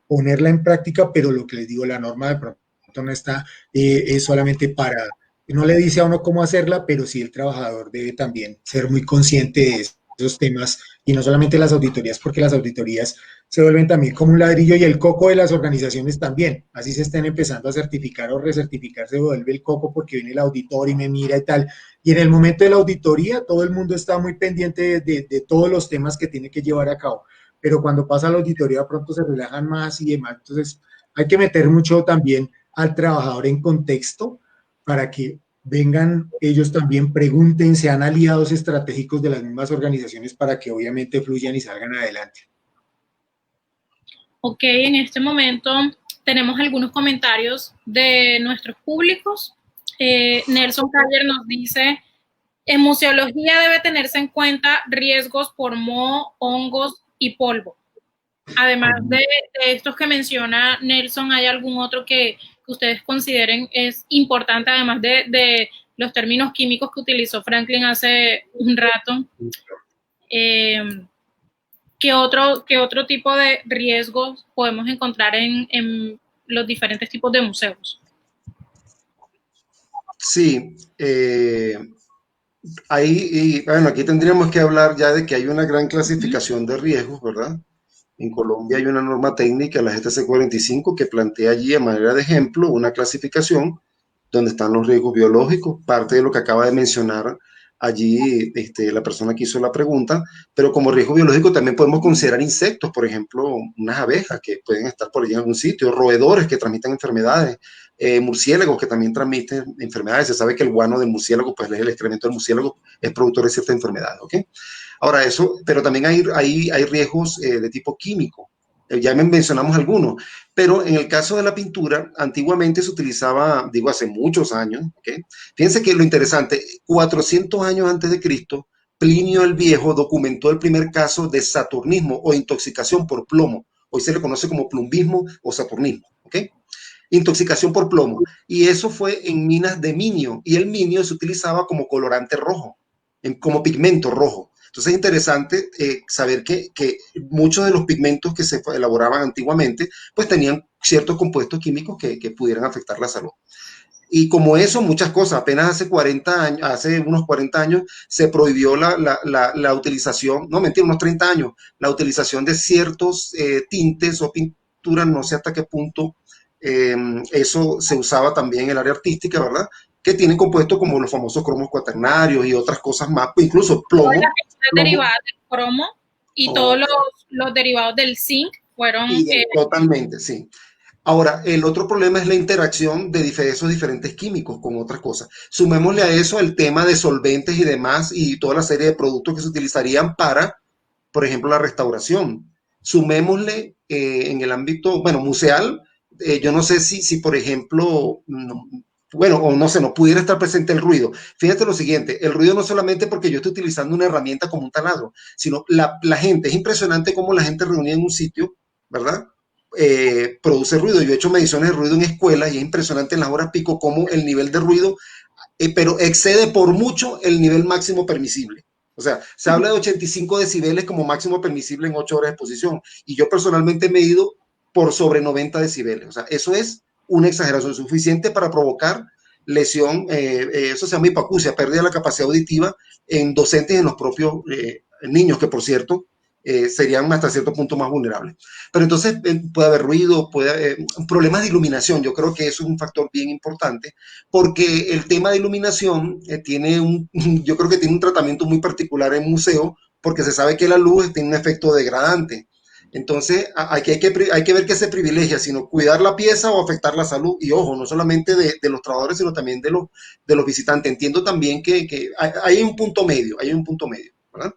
ponerla en práctica, pero lo que les digo, la norma de pronto no está, es solamente para, no le dice a uno cómo hacerla, pero sí el trabajador debe también ser muy consciente de esos temas y no solamente las auditorías, porque las auditorías se vuelven también como un ladrillo y el coco de las organizaciones también, así se estén empezando a certificar o recertificar, se vuelve el coco porque viene el auditor y me mira y tal, y en el momento de la auditoría todo el mundo está muy pendiente de todos los temas que tiene que llevar a cabo, pero cuando pasa la auditoría pronto se relajan más y demás. Entonces hay que meter mucho también al trabajador en contexto para que vengan ellos también, pregunten, sean aliados estratégicos de las mismas organizaciones para que obviamente fluyan y salgan adelante. Ok, en este momento tenemos algunos comentarios de nuestros públicos. Nelson Cayer nos dice, en museología debe tenerse en cuenta riesgos por moho, hongos y polvo. Además de estos que menciona Nelson, ¿hay algún otro que ustedes consideren es importante, además de los términos químicos que utilizó Franklin hace un rato. ¿Qué otro tipo de riesgos podemos encontrar en los diferentes tipos de museos? Sí, bueno, aquí tendríamos que hablar ya de que hay una gran clasificación de riesgos, ¿verdad? En Colombia hay una norma técnica, la GTC 45, que plantea allí a manera de ejemplo una clasificación donde están los riesgos biológicos, parte de lo que acaba de mencionar allí la persona que hizo la pregunta, pero como riesgo biológico también podemos considerar insectos, por ejemplo, unas abejas que pueden estar por allí en algún sitio, roedores que transmiten enfermedades, murciélagos que también transmiten enfermedades. Se sabe que el guano del murciélago, pues el excremento del murciélago es productor de ciertas enfermedades, ¿ok? Ahora eso, pero también hay riesgos de tipo químico. Ya mencionamos algunos, pero en el caso de la pintura, antiguamente se utilizaba, digo, hace muchos años, ¿okay? Fíjense que lo interesante, 400 años antes de Cristo, Plinio el Viejo documentó el primer caso de saturnismo o intoxicación por plomo. Hoy se le conoce como plumbismo o saturnismo, ¿ok? Intoxicación por plomo. Y eso fue en minas de minio, y el minio se utilizaba como colorante rojo, como pigmento rojo. Entonces es interesante saber que muchos de los pigmentos que se elaboraban antiguamente, pues tenían ciertos compuestos químicos que pudieran afectar la salud. Y como eso, muchas cosas. Apenas hace 40 años, hace unos 40 años, se prohibió la utilización, no mentira, unos 30 años, la utilización de ciertos tintes o pinturas, no sé hasta qué punto eso se usaba también en el área artística, ¿verdad? Que tienen compuestos como los famosos cromos cuaternarios y otras cosas más, incluso plomo. Todas las derivadas del cromo y todos los derivados del zinc fueron... totalmente, sí. Ahora, el otro problema es la interacción de esos diferentes químicos con otras cosas. Sumémosle a eso el tema de solventes y demás y toda la serie de productos que se utilizarían para, por ejemplo, la restauración. Sumémosle en el ámbito, bueno, museal, yo no sé si por ejemplo, bueno, o no sé, no pudiera estar presente el ruido. Fíjate lo siguiente, el ruido no solamente porque yo estoy utilizando una herramienta como un taladro, sino la gente, es impresionante cómo la gente reunida en un sitio, ¿verdad? Produce ruido. Yo he hecho mediciones de ruido en escuelas y es impresionante en las horas pico cómo el nivel de ruido, pero excede por mucho el nivel máximo permisible. O sea, se habla de 85 decibeles como máximo permisible en 8 horas de exposición y yo personalmente he medido por sobre 90 decibeles. O sea, eso es una exageración suficiente para provocar lesión, eso se llama hipacusia, pérdida de la capacidad auditiva en docentes y en los propios niños, que por cierto, serían hasta cierto punto más vulnerables. Pero entonces puede haber ruido, puede haber problemas de iluminación. Yo creo que eso es un factor bien importante porque el tema de iluminación yo creo que tiene un tratamiento muy particular en museo porque se sabe que la luz tiene un efecto degradante. Entonces hay que ver qué se privilegia, sino cuidar la pieza o afectar la salud. Y ojo, no solamente de los trabajadores, sino también de los visitantes. Entiendo también que hay un punto medio, ¿verdad?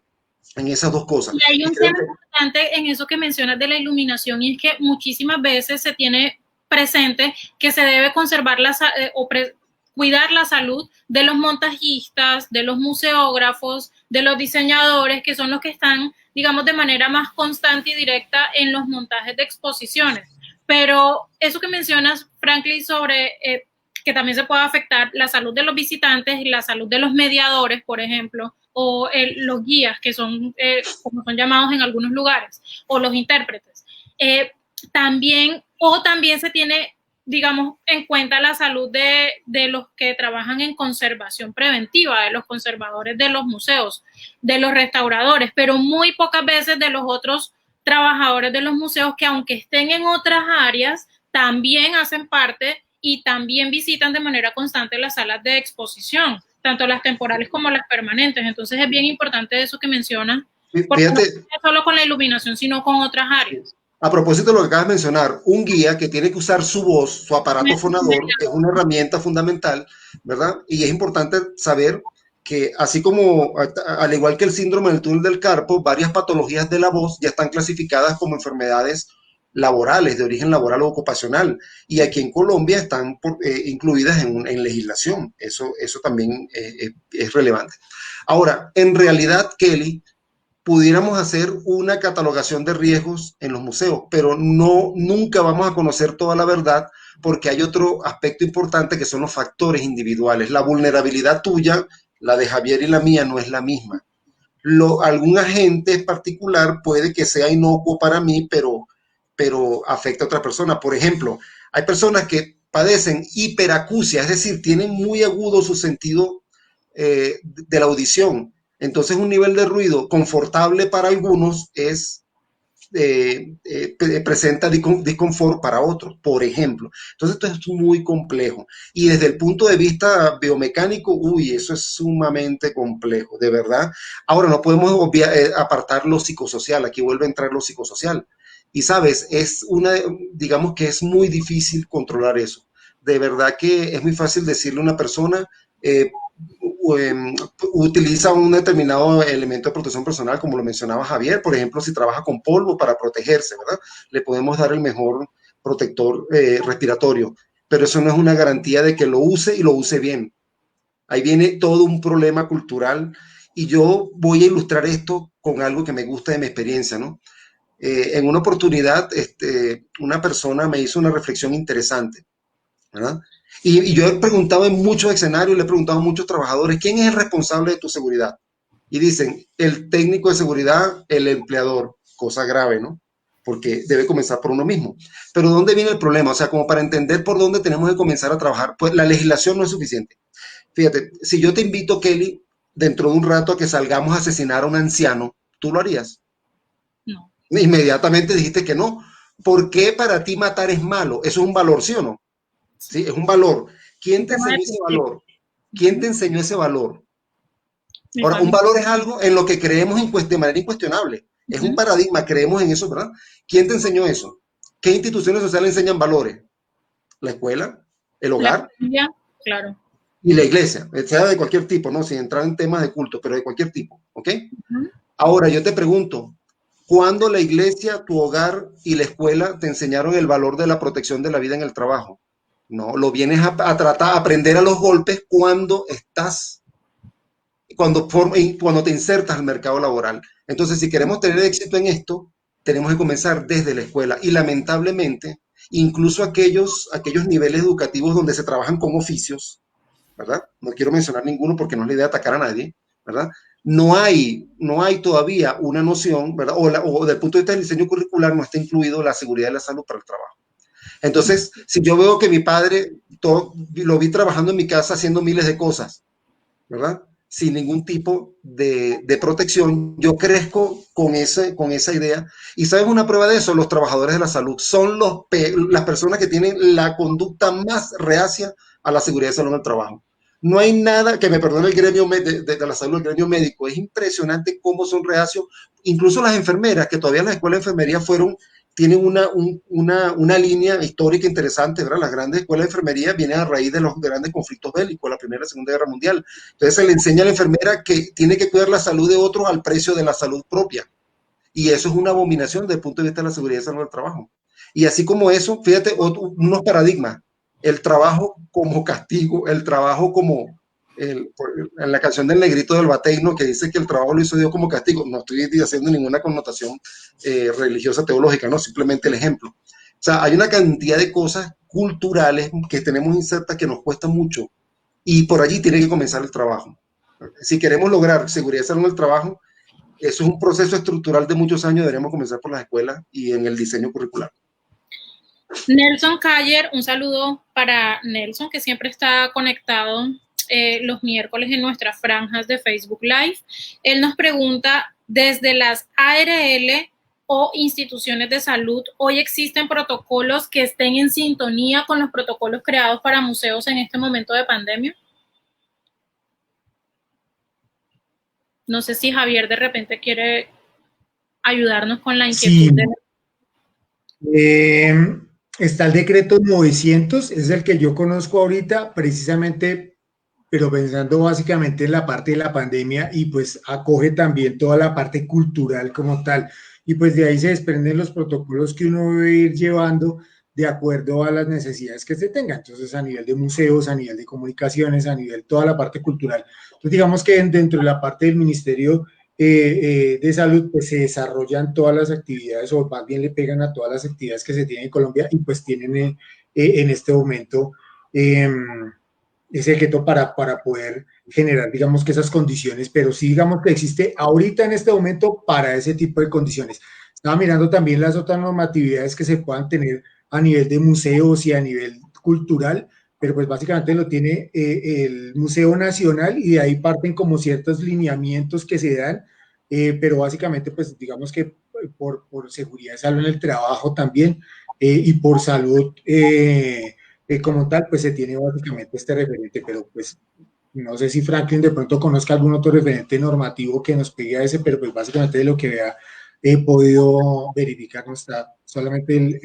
En esas dos cosas. Y hay un tema importante en eso que mencionas de la iluminación y es que muchísimas veces se tiene presente que se debe conservar cuidar la salud de los montajistas, de los museógrafos, de los diseñadores, que son los que están, digamos, de manera más constante y directa en los montajes de exposiciones. Pero eso que mencionas, Franklin, sobre que también se puede afectar la salud de los visitantes y la salud de los mediadores, por ejemplo, o los guías, que son, como son llamados en algunos lugares, o los intérpretes. También se tiene, digamos, en cuenta la salud de los que trabajan en conservación preventiva, de los conservadores de los museos, de los restauradores, pero muy pocas veces de los otros trabajadores de los museos que, aunque estén en otras áreas, también hacen parte y también visitan de manera constante las salas de exposición, tanto las temporales como las permanentes. Entonces es bien importante eso que mencionas, porque fíjate, no solo con la iluminación, sino con otras áreas. A propósito de lo que acabas de mencionar, un guía que tiene que usar su voz, su aparato fonador, es una herramienta fundamental, ¿verdad? Y es importante saber que así como, al igual que el síndrome del túnel del carpo, varias patologías de la voz ya están clasificadas como enfermedades laborales, de origen laboral o ocupacional, y aquí en Colombia están incluidas en legislación. Eso también es relevante. Ahora, en realidad, Kelly, pudiéramos hacer una catalogación de riesgos en los museos, pero no, nunca vamos a conocer toda la verdad porque hay otro aspecto importante que son los factores individuales. La vulnerabilidad tuya, la de Javier y la mía no es la misma. Algún agente particular puede que sea inocuo para mí, pero afecta a otra persona. Por ejemplo, hay personas que padecen hiperacusia, es decir, tienen muy agudo su sentido de la audición. Entonces, un nivel de ruido confortable para algunos presenta disconfort para otros, por ejemplo. Entonces, esto es muy complejo. Y desde el punto de vista biomecánico, uy, eso es sumamente complejo, de verdad. Ahora, no podemos apartar lo psicosocial. Aquí vuelve a entrar lo psicosocial. Y sabes, digamos que es muy difícil controlar eso. De verdad que es muy fácil decirle a una persona, utiliza un determinado elemento de protección personal, como lo mencionaba Javier, por ejemplo, si trabaja con polvo para protegerse, ¿verdad? Le podemos dar el mejor protector respiratorio, pero eso no es una garantía de que lo use y lo use bien. Ahí viene todo un problema cultural y yo voy a ilustrar esto con algo que me gusta de mi experiencia, ¿no? En una oportunidad, una persona me hizo una reflexión interesante, ¿verdad? Y yo he preguntado en muchos escenarios, le he preguntado a muchos trabajadores, ¿quién es el responsable de tu seguridad? Y dicen, el técnico de seguridad, el empleador, cosa grave, ¿no? Porque debe comenzar por uno mismo. Pero ¿dónde viene el problema? O sea, como para entender por dónde tenemos que comenzar a trabajar, pues la legislación no es suficiente. Fíjate, si yo te invito, Kelly, dentro de un rato a que salgamos a asesinar a un anciano, ¿tú lo harías? No. Inmediatamente dijiste que no. ¿Por qué para ti matar es malo? Eso es un valor, ¿sí o no? Sí, es un valor. ¿Quién te enseñó ese valor? ¿Quién te enseñó ese valor? Ahora, un valor es algo en lo que creemos de manera incuestionable. Es un paradigma, creemos en eso, ¿verdad? ¿Quién te enseñó eso? ¿Qué instituciones sociales enseñan valores? La escuela, el hogar. La familia, claro. Y la iglesia, sea de cualquier tipo, ¿no? Sin entrar en temas de culto, pero de cualquier tipo, ¿ok? Ahora, yo te pregunto, ¿cuándo la iglesia, tu hogar y la escuela te enseñaron el valor de la protección de la vida en el trabajo? No, lo vienes a tratar, a aprender a los golpes cuando te insertas al mercado laboral. Entonces, si queremos tener éxito en esto, tenemos que comenzar desde la escuela. Y lamentablemente, incluso aquellos niveles educativos donde se trabajan con oficios, ¿verdad? No quiero mencionar ninguno porque no es la idea de atacar a nadie, ¿verdad? No hay todavía una noción, ¿verdad? O desde el punto de vista del diseño curricular no está incluido la seguridad y la salud para el trabajo. Entonces, si yo veo que mi padre lo vi trabajando en mi casa haciendo miles de cosas, ¿verdad? Sin ningún tipo de protección, yo crezco con esa idea. Y ¿sabes una prueba de eso? Los trabajadores de la salud son las personas que tienen la conducta más reacia a la seguridad y salud en el trabajo. No hay nada, que me perdone el gremio de la salud, el gremio médico, es impresionante cómo son reacios. Incluso las enfermeras, que todavía en la escuela de enfermería tienen una línea histórica interesante, ¿verdad? Las grandes escuelas de enfermería vienen a raíz de los grandes conflictos bélicos, la Primera y Segunda Guerra Mundial. Entonces se le enseña a la enfermera que tiene que cuidar la salud de otros al precio de la salud propia. Y eso es una abominación desde el punto de vista de la seguridad y salud del trabajo. Y así como eso, fíjate, unos paradigmas. El trabajo como castigo, el trabajo como en la canción del Negrito del Bateino, que dice que el trabajo lo hizo Dios como castigo. No estoy haciendo ninguna connotación religiosa, teológica, no, simplemente el ejemplo. O sea, hay una cantidad de cosas culturales que tenemos insertas que nos cuesta mucho y por allí tiene que comenzar el trabajo. Si queremos lograr seguridad y salud en el trabajo, eso es un proceso estructural de muchos años, deberíamos comenzar por las escuelas y en el diseño curricular. Nelson Cayer, un saludo para Nelson, que siempre está conectado los miércoles en nuestras franjas de Facebook Live. Él nos pregunta, desde las ARL o instituciones de salud, ¿hoy existen protocolos que estén en sintonía con los protocolos creados para museos en este momento de pandemia? No sé si Javier de repente quiere ayudarnos con la inquietud. Sí. Está el decreto 900, es el que yo conozco ahorita, precisamente, pero pensando básicamente en la parte de la pandemia y pues acoge también toda la parte cultural como tal. Y pues de ahí se desprenden los protocolos que uno debe ir llevando de acuerdo a las necesidades que se tengan. Entonces, a nivel de museos, a nivel de comunicaciones, a nivel toda la parte cultural. Entonces, digamos que dentro de la parte del ministerio de salud, pues se desarrollan todas las actividades, o más bien le pegan a todas las actividades que se tienen en Colombia, y pues tienen en este momento ese objeto para poder generar, digamos, que esas condiciones, pero sí, digamos, que existe ahorita en este momento para ese tipo de condiciones. Estaba mirando también las otras normatividades que se puedan tener a nivel de museos y a nivel cultural, pero pues básicamente lo tiene el Museo Nacional, y de ahí parten como ciertos lineamientos que se dan, pero básicamente pues digamos que por seguridad y salud en el trabajo también, y por salud como tal, pues se tiene básicamente este referente, pero pues no sé si Franklin de pronto conozca algún otro referente normativo que nos pegue a ese, pero pues básicamente de lo que vea he podido verificar, no está solamente el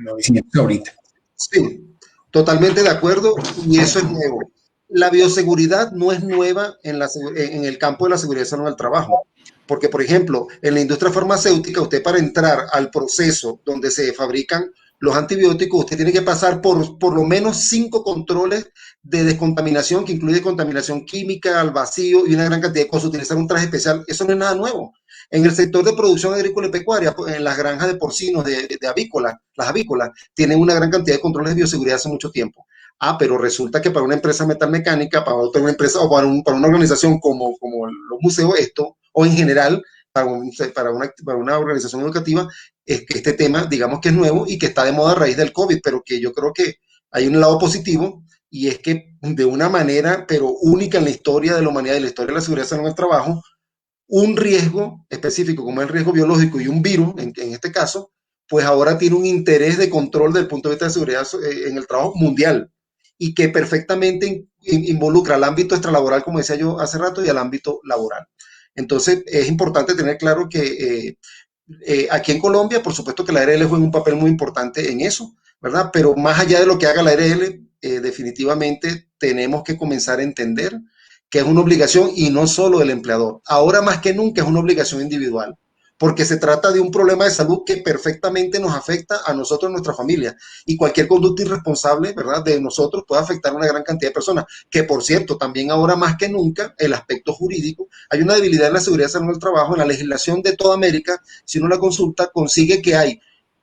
900 ahorita. Sí, totalmente de acuerdo, y eso es nuevo. La bioseguridad no es nueva en el campo de la seguridad salud del trabajo, porque, por ejemplo, en la industria farmacéutica, usted para entrar al proceso donde se fabrican los antibióticos, usted tiene que pasar por lo menos 5 controles de descontaminación, que incluye contaminación química, al vacío y una gran cantidad de cosas, utilizar un traje especial. Eso no es nada nuevo. En el sector de producción agrícola y pecuaria, en las granjas de porcinos, de avícolas, las avícolas, tienen una gran cantidad de controles de bioseguridad hace mucho tiempo. Pero resulta que para una empresa metalmecánica, para otra empresa o para una organización como los museos, esto, o en general, para una organización educativa, es que este tema, digamos que es nuevo y que está de moda a raíz del COVID, pero que yo creo que hay un lado positivo, y es que de una manera, pero única en la historia de la humanidad y la historia de la seguridad en el trabajo, un riesgo específico como el riesgo biológico y un virus, en este caso, pues ahora tiene un interés de control desde el punto de vista de seguridad en el trabajo mundial, y que perfectamente involucra al ámbito extralaboral, como decía yo hace rato, y al ámbito laboral. Entonces, es importante tener claro que aquí en Colombia, por supuesto que la ARL juega un papel muy importante en eso, ¿verdad? Pero más allá de lo que haga la ARL, definitivamente tenemos que comenzar a entender que es una obligación, y no solo del empleador. Ahora más que nunca es una obligación individual, porque se trata de un problema de salud que perfectamente nos afecta a nosotros, nuestra familia, y cualquier conducta irresponsable, ¿verdad?, de nosotros puede afectar a una gran cantidad de personas, que por cierto, también ahora más que nunca, el aspecto jurídico, hay una debilidad en la seguridad salud del trabajo. En la legislación de toda América, si uno la consulta, consigue que hay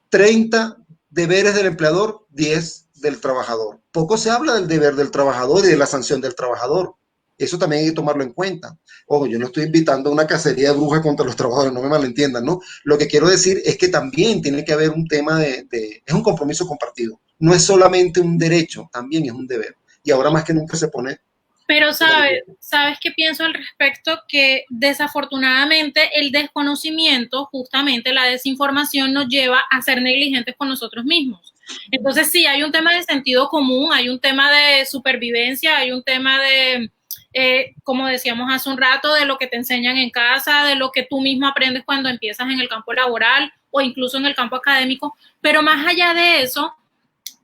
30 deberes del empleador, 10 del trabajador. Poco se habla del deber del trabajador y de la sanción del trabajador. Eso también hay que tomarlo en cuenta. Ojo, yo no estoy invitando a una cacería de brujas contra los trabajadores, no me malentiendan, ¿no? Lo que quiero decir es que también tiene que haber un tema es un compromiso compartido. No es solamente un derecho, también es un deber. Y ahora más que nunca se pone. Pero ¿sabes qué pienso al respecto? Que desafortunadamente el desconocimiento, justamente la desinformación, nos lleva a ser negligentes con nosotros mismos. Entonces sí, hay un tema de sentido común, hay un tema de supervivencia, hay un tema de, como decíamos hace un rato, de lo que te enseñan en casa, de lo que tú mismo aprendes cuando empiezas en el campo laboral o incluso en el campo académico, pero más allá de eso,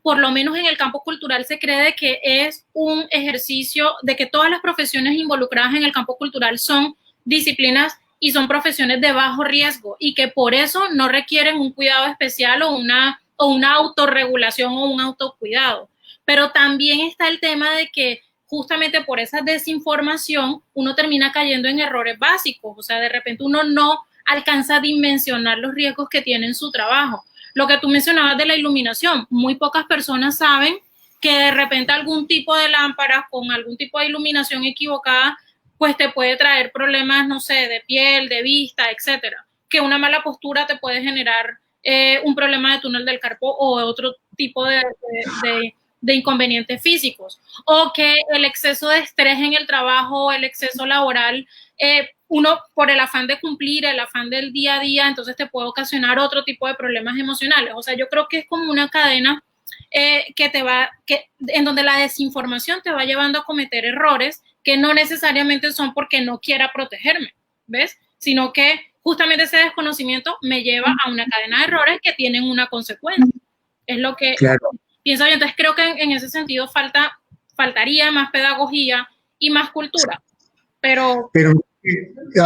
por lo menos en el campo cultural se cree que es un ejercicio, de que todas las profesiones involucradas en el campo cultural son disciplinas y son profesiones de bajo riesgo, y que por eso no requieren un cuidado especial o una autorregulación o un autocuidado. Pero también está el tema de que justamente por esa desinformación uno termina cayendo en errores básicos. O sea, de repente uno no alcanza a dimensionar los riesgos que tiene en su trabajo. Lo que tú mencionabas de la iluminación, muy pocas personas saben que de repente algún tipo de lámpara con algún tipo de iluminación equivocada, pues te puede traer problemas, no sé, de piel, de vista, etcétera. Que una mala postura te puede generar un problema de túnel del carpo o otro tipo de inconvenientes físicos. O que el exceso de estrés en el trabajo, el exceso laboral, uno por el afán de cumplir, el afán del día a día, entonces te puede ocasionar otro tipo de problemas emocionales. O sea, yo creo que es como una cadena en donde la desinformación te va llevando a cometer errores que no necesariamente son porque no quiera protegerme, ¿ves? Sino que justamente ese desconocimiento me lleva a una cadena de errores que tienen una consecuencia. Es lo que pienso yo. Entonces creo que en ese sentido faltaría más pedagogía y más cultura. Pero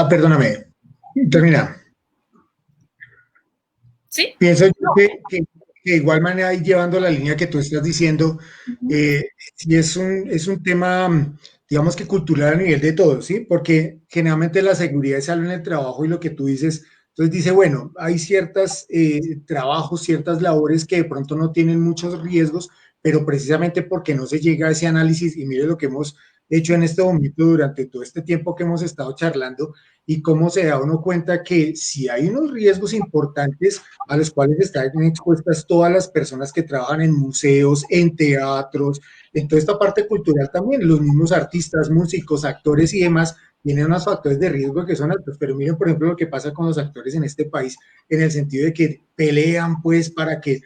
perdóname, termina. ¿Sí? Pienso yo que de igual manera, ahí llevando la línea que tú estás diciendo, si es un tema digamos que cultural a nivel de todo, ¿sí? Porque generalmente la seguridad es algo en el trabajo y lo que tú dices, entonces dice, bueno, hay ciertos trabajos, ciertas labores que de pronto no tienen muchos riesgos, pero precisamente porque no se llega a ese análisis, y mire lo que hemos hecho en este momento durante todo este tiempo que hemos estado charlando, y cómo se da uno cuenta que si hay unos riesgos importantes a los cuales están expuestas todas las personas que trabajan en museos, en teatros, en toda esta parte cultural también, los mismos artistas, músicos, actores y demás, tienen unos factores de riesgo que son altos, pero miren, por ejemplo, lo que pasa con los actores en este país, en el sentido de que pelean, pues, para que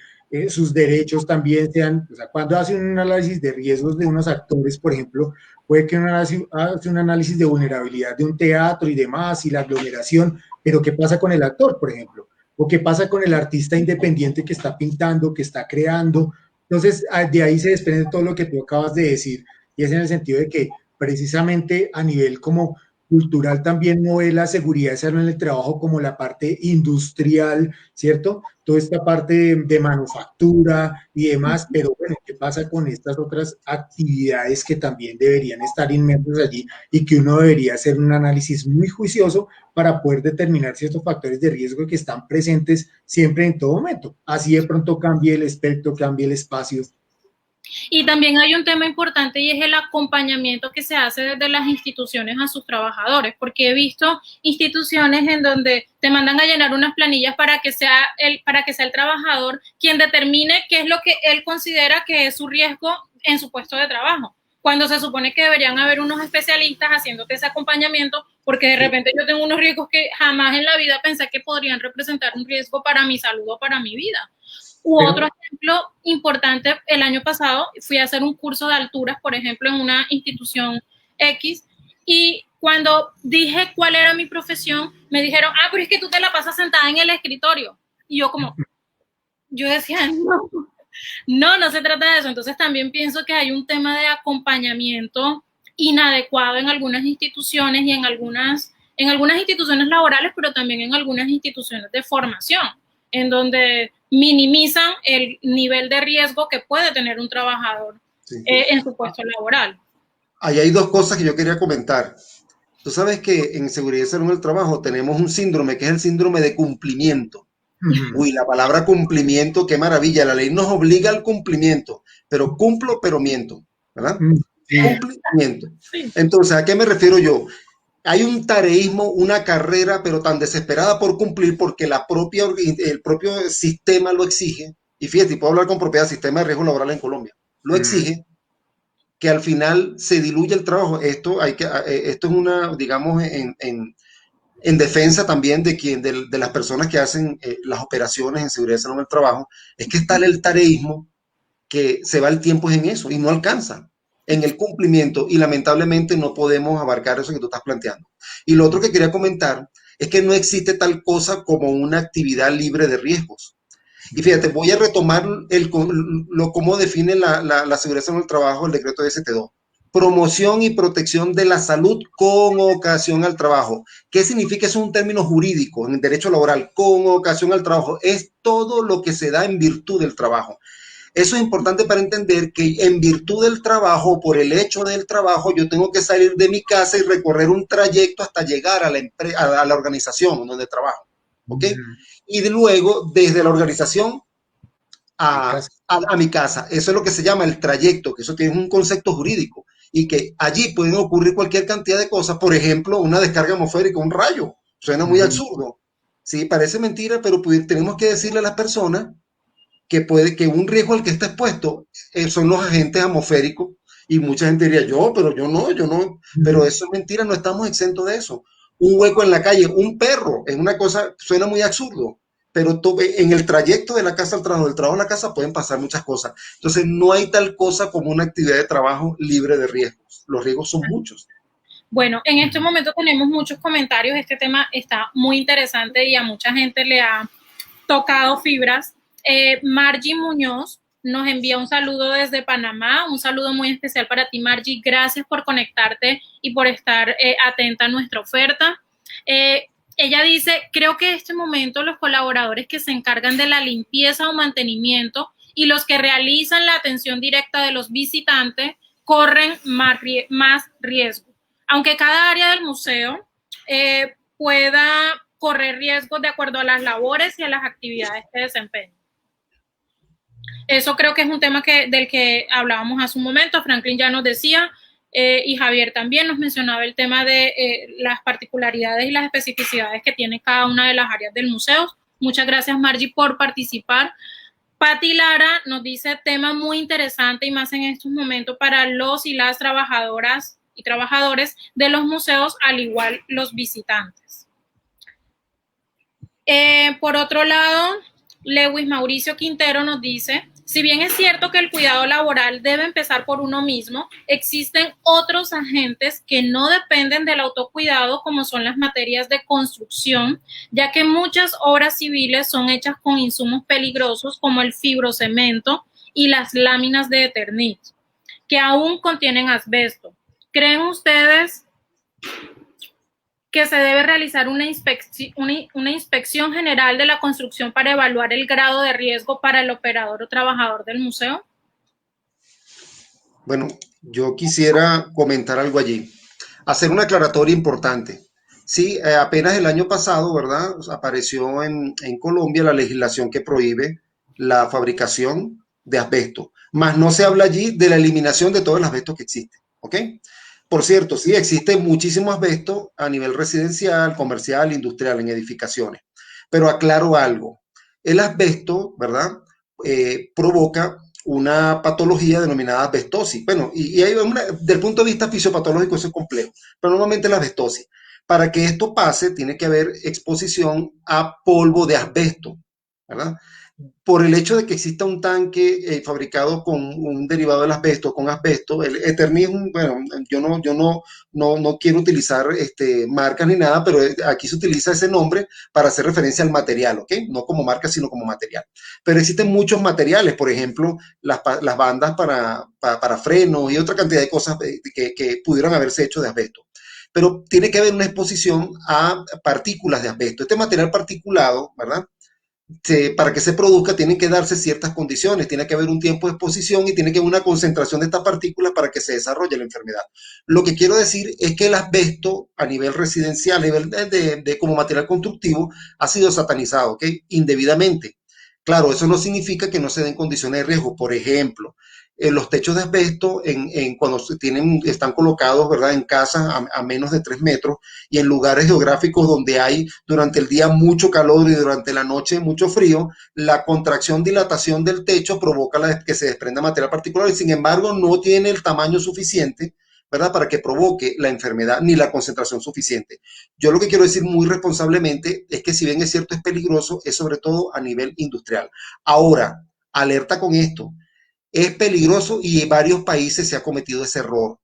sus derechos también sean, o sea, cuando hacen un análisis de riesgos de unos actores, por ejemplo, puede que uno hace un análisis de vulnerabilidad de un teatro y demás, y la aglomeración, pero ¿qué pasa con el actor, por ejemplo? ¿O qué pasa con el artista independiente que está pintando, que está creando? Entonces, de ahí se desprende todo lo que tú acabas de decir, y es en el sentido de que precisamente a nivel como cultural también no es la seguridad en el trabajo como la parte industrial, ¿cierto? Toda esta parte de manufactura y demás, pero bueno, ¿qué pasa con estas otras actividades que también deberían estar inmersas allí y que uno debería hacer un análisis muy juicioso para poder determinar ciertos factores de riesgo que están presentes siempre en todo momento? Así de pronto cambie el espectro, cambie el espacio. Y también hay un tema importante y es el acompañamiento que se hace desde las instituciones a sus trabajadores, porque he visto instituciones en donde te mandan a llenar unas planillas para que sea el trabajador quien determine qué es lo que él considera que es su riesgo en su puesto de trabajo, cuando se supone que deberían haber unos especialistas haciéndote ese acompañamiento, porque de repente yo tengo unos riesgos que jamás en la vida pensé que podrían representar un riesgo para mi salud o para mi vida. Otro ejemplo importante, el año pasado fui a hacer un curso de alturas, por ejemplo, en una institución X, y cuando dije cuál era mi profesión, me dijeron, pero es que tú te la pasas sentada en el escritorio. Y yo decía, no se trata de eso. Entonces también pienso que hay un tema de acompañamiento inadecuado en algunas instituciones y en algunas instituciones laborales, pero también en algunas instituciones de formación, en donde minimizan el nivel de riesgo que puede tener un trabajador en su puesto laboral. Ahí hay dos cosas que yo quería comentar. Tú sabes que en seguridad y salud en el trabajo tenemos un síndrome que es el síndrome de cumplimiento. Uy, la palabra cumplimiento, qué maravilla. La ley nos obliga al cumplimiento, pero cumplo, pero miento, ¿verdad? Sí. Cumplimiento. Sí. Entonces, ¿a qué me refiero yo? Hay un tareísmo, una carrera, pero tan desesperada por cumplir porque el propio sistema lo exige. Y fíjate, puedo hablar con propiedad, sistema de riesgo laboral en Colombia. Lo exige, que al final se diluye el trabajo. Esto es una, digamos, en defensa también de las personas que hacen las operaciones en seguridad y salud en el trabajo, es que está el tareísmo que se va el tiempo en eso y no alcanza en el cumplimiento, y lamentablemente no podemos abarcar eso que tú estás planteando. Y lo otro que quería comentar es que no existe tal cosa como una actividad libre de riesgos. Y fíjate, voy a retomar cómo define la seguridad en el trabajo el decreto de ST2. Promoción y protección de la salud con ocasión al trabajo. ¿Qué significa? Es un término jurídico en el derecho laboral. Con ocasión al trabajo es todo lo que se da en virtud del trabajo. Eso es importante para entender que en virtud del trabajo, por el hecho del trabajo, yo tengo que salir de mi casa y recorrer un trayecto hasta llegar a la organización donde trabajo. ¿Ok? Y luego, desde la organización a mi casa. Eso es lo que se llama el trayecto, que eso tiene un concepto jurídico y que allí pueden ocurrir cualquier cantidad de cosas. Por ejemplo, una descarga atmosférica, un rayo. Suena muy absurdo. Sí, parece mentira, pero tenemos que decirle a las personas que un riesgo al que está expuesto son los agentes atmosféricos, y mucha gente diría, pero yo no, pero eso es mentira, no estamos exentos de eso. Un hueco en la calle, un perro, es una cosa, suena muy absurdo, pero en el trayecto de la casa al trabajo, del trabajo a la casa pueden pasar muchas cosas. Entonces no hay tal cosa como una actividad de trabajo libre de riesgos, los riesgos son muchos. Bueno, en este momento tenemos muchos comentarios, este tema está muy interesante y a mucha gente le ha tocado fibras. Margie Muñoz nos envía un saludo desde Panamá, un saludo muy especial para ti, Margie. Gracias por conectarte y por estar atenta a nuestra oferta. Ella dice, creo que en este momento los colaboradores que se encargan de la limpieza o mantenimiento y los que realizan la atención directa de los visitantes corren más riesgo. Aunque cada área del museo pueda correr riesgos de acuerdo a las labores y a las actividades que desempeñan. Eso creo que es un tema del que hablábamos hace un momento. Franklin ya nos decía, y Javier también nos mencionaba el tema de las particularidades y las especificidades que tiene cada una de las áreas del museo. Muchas gracias, Margie, por participar. Pati Lara nos dice tema muy interesante y más en estos momentos para los y las trabajadoras y trabajadores de los museos, al igual los visitantes. Por otro lado, Lewis Mauricio Quintero nos dice, si bien es cierto que el cuidado laboral debe empezar por uno mismo, existen otros agentes que no dependen del autocuidado, como son las materias de construcción, ya que muchas obras civiles son hechas con insumos peligrosos como el fibrocemento y las láminas de Eternit, que aún contienen asbesto. ¿Creen ustedes que se debe realizar una inspección general de la construcción para evaluar el grado de riesgo para el operador o trabajador del museo? Bueno, yo quisiera comentar algo allí. Hacer una aclaratoria importante. Sí, apenas el año pasado, ¿verdad? Apareció en Colombia la legislación que prohíbe la fabricación de asbesto, mas no se habla allí de la eliminación de todo el asbesto que existe, ¿ok? Por cierto, sí, existe muchísimo asbesto a nivel residencial, comercial, industrial, en edificaciones. Pero aclaro algo, el asbesto, ¿verdad? Provoca una patología denominada asbestosis. Bueno, y hay del punto de vista fisiopatológico eso es complejo, pero normalmente la asbestosis. Para que esto pase, tiene que haber exposición a polvo de asbesto, ¿verdad? Por el hecho de que exista un tanque fabricado con un derivado del asbesto, con asbesto, el Eternit, bueno, yo no quiero utilizar marcas ni nada, pero aquí se utiliza ese nombre para hacer referencia al material, ¿ok? No como marca, sino como material. Pero existen muchos materiales, por ejemplo, las bandas para frenos y otra cantidad de cosas que pudieran haberse hecho de asbesto. Pero tiene que haber una exposición a partículas de asbesto. Este material particulado, ¿verdad? Para que se produzca tienen que darse ciertas condiciones, tiene que haber un tiempo de exposición y tiene que haber una concentración de estas partículas para que se desarrolle la enfermedad. Lo que quiero decir es que el asbesto a nivel residencial, a nivel como material constructivo, ha sido satanizado, ¿ok? Indebidamente. Claro, eso no significa que no se den condiciones de riesgo. Por ejemplo, los techos de asbesto cuando están colocados, ¿verdad?, en casas a menos de 3 metros y en lugares geográficos donde hay durante el día mucho calor y durante la noche mucho frío, la contracción, dilatación del techo provoca que se desprenda material particular y sin embargo no tiene el tamaño suficiente, ¿verdad?, para que provoque la enfermedad ni la concentración suficiente. Yo lo que quiero decir muy responsablemente es que si bien es cierto es peligroso, es sobre todo a nivel industrial. Ahora, alerta con esto. Es peligroso y en varios países se ha cometido ese error.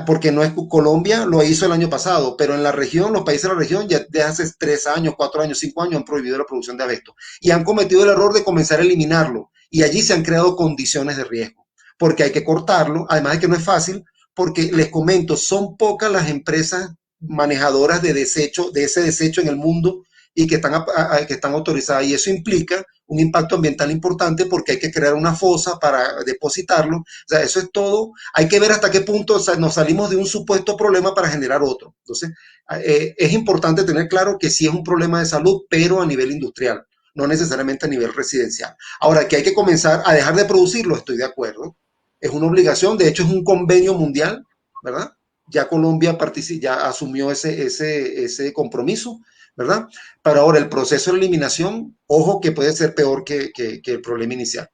Porque no es Colombia, lo hizo el año pasado, pero en la región, los países de la región ya desde hace 3 años, 4 años, 5 años han prohibido la producción de asbesto y han cometido el error de comenzar a eliminarlo y allí se han creado condiciones de riesgo porque hay que cortarlo, además de que no es fácil porque les comento, son pocas las empresas manejadoras de ese desecho en el mundo y que están autorizadas y eso implica un impacto ambiental importante porque hay que crear una fosa para depositarlo. O sea, eso es todo. Hay que ver hasta qué punto nos salimos de un supuesto problema para generar otro. Entonces, es importante tener claro que sí es un problema de salud, pero a nivel industrial, no necesariamente a nivel residencial. Ahora, que hay que comenzar a dejar de producirlo, estoy de acuerdo. Es una obligación, de hecho es un convenio mundial, ¿verdad? Ya Colombia ya asumió ese compromiso, ¿verdad? Pero ahora el proceso de eliminación, ojo que puede ser peor que el problema inicial.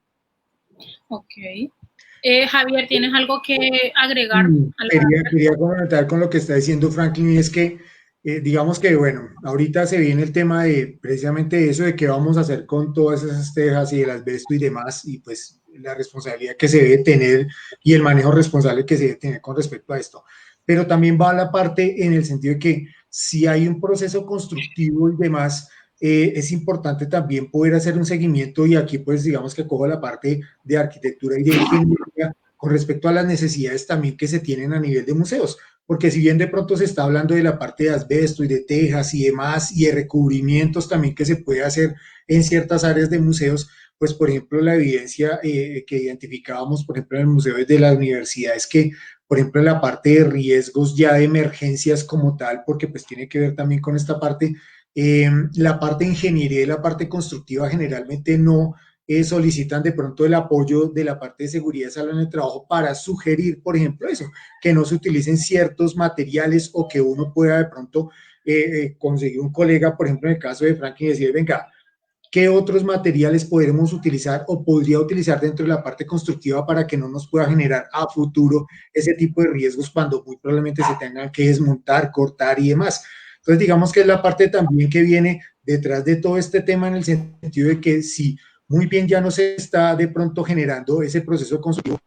Ok. Javier, ¿tienes algo que agregar? Quería comentar con lo que está diciendo Franklin, y es que digamos que, bueno, ahorita se viene el tema de precisamente eso, de qué vamos a hacer con todas esas tejas y el asbesto y demás, y pues la responsabilidad que se debe tener y el manejo responsable que se debe tener con respecto a esto. Pero también va la parte en el sentido de que si hay un proceso constructivo y demás, es importante también poder hacer un seguimiento, y aquí pues digamos que cojo la parte de arquitectura y de ingeniería con respecto a las necesidades también que se tienen a nivel de museos, porque si bien de pronto se está hablando de la parte de asbesto y de tejas y demás, y de recubrimientos también que se puede hacer en ciertas áreas de museos, pues por ejemplo la evidencia que identificábamos, por ejemplo en el museo de la universidad es que, por ejemplo en la parte de riesgos ya de emergencias como tal, porque pues tiene que ver también con esta parte, la parte de ingeniería y la parte constructiva generalmente no solicitan de pronto el apoyo de la parte de seguridad y salud en el trabajo para sugerir, por ejemplo, eso, que no se utilicen ciertos materiales o que uno pueda de pronto conseguir un colega, por ejemplo, en el caso de Franklin, y decir, venga, ¿qué otros materiales podremos utilizar o podría utilizar dentro de la parte constructiva para que no nos pueda generar a futuro ese tipo de riesgos cuando muy probablemente se tengan que desmontar, cortar y demás? Entonces, digamos que es la parte también que viene detrás de todo este tema en el sentido de que si muy bien ya no se está de pronto generando ese proceso constructivo,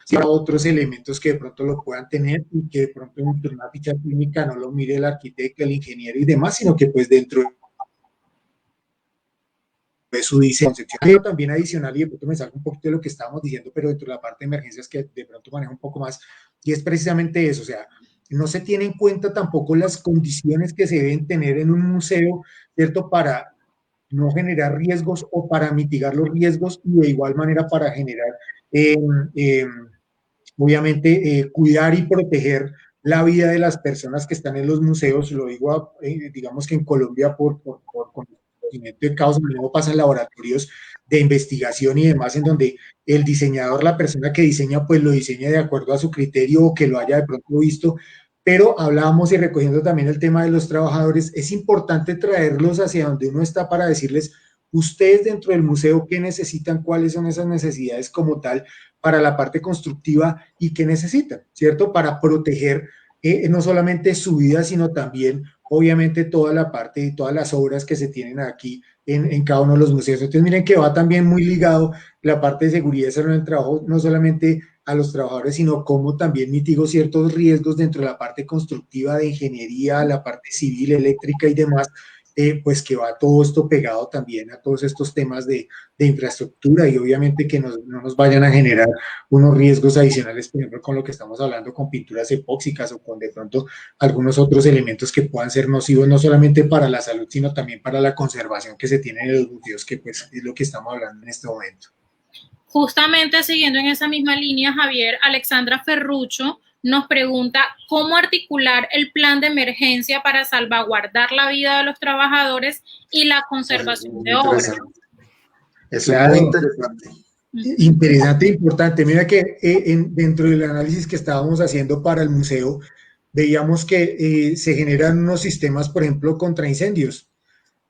si hay otros elementos que de pronto lo puedan tener y que de pronto en una ficha clínica no lo mire el arquitecto, el ingeniero y demás, sino que pues dentro de su diseño, concepción también adicional, y de pronto me salgo un poquito de lo que estábamos diciendo, pero dentro de la parte de emergencias que de pronto maneja un poco más, y es precisamente eso, o sea, no se tiene en cuenta tampoco las condiciones que se deben tener en un museo, ¿cierto? Para no generar riesgos o para mitigar los riesgos y de igual manera para generar, eh, eh, obviamente, cuidar y proteger la vida de las personas que están en los museos. Lo digo, digamos que en Colombia por conocimiento de causa, luego pasa en laboratorios de investigación y demás, en donde el diseñador, la persona que diseña, pues lo diseña de acuerdo a su criterio o que lo haya de pronto visto. Pero hablábamos y recogiendo también el tema de los trabajadores, es importante traerlos hacia donde uno está para decirles, ustedes dentro del museo, ¿qué necesitan? ¿Cuáles son esas necesidades como tal para la parte constructiva y qué necesitan, ¿cierto? Para proteger no solamente su vida, sino también, obviamente, toda la parte y todas las obras que se tienen aquí en cada uno de los museos. Entonces, miren que va también muy ligado la parte de seguridad y salud en el trabajo, no solamente a los trabajadores, sino cómo también mitigo ciertos riesgos dentro de la parte constructiva de ingeniería, la parte civil, eléctrica y demás, pues que va todo esto pegado también a todos estos temas de infraestructura y obviamente que no nos vayan a generar unos riesgos adicionales, por ejemplo, con lo que estamos hablando con pinturas epóxicas o con de pronto algunos otros elementos que puedan ser nocivos no solamente para la salud, sino también para la conservación que se tiene en los museos, que pues es lo que estamos hablando en este momento. Justamente siguiendo en esa misma línea, Javier, Alexandra Ferrucho nos pregunta cómo articular el plan de emergencia para salvaguardar la vida de los trabajadores y la conservación de obras. Eso es muy interesante. Interesante e importante. Mira que dentro del análisis que estábamos haciendo para el museo, veíamos que se generan unos sistemas, por ejemplo, contra incendios.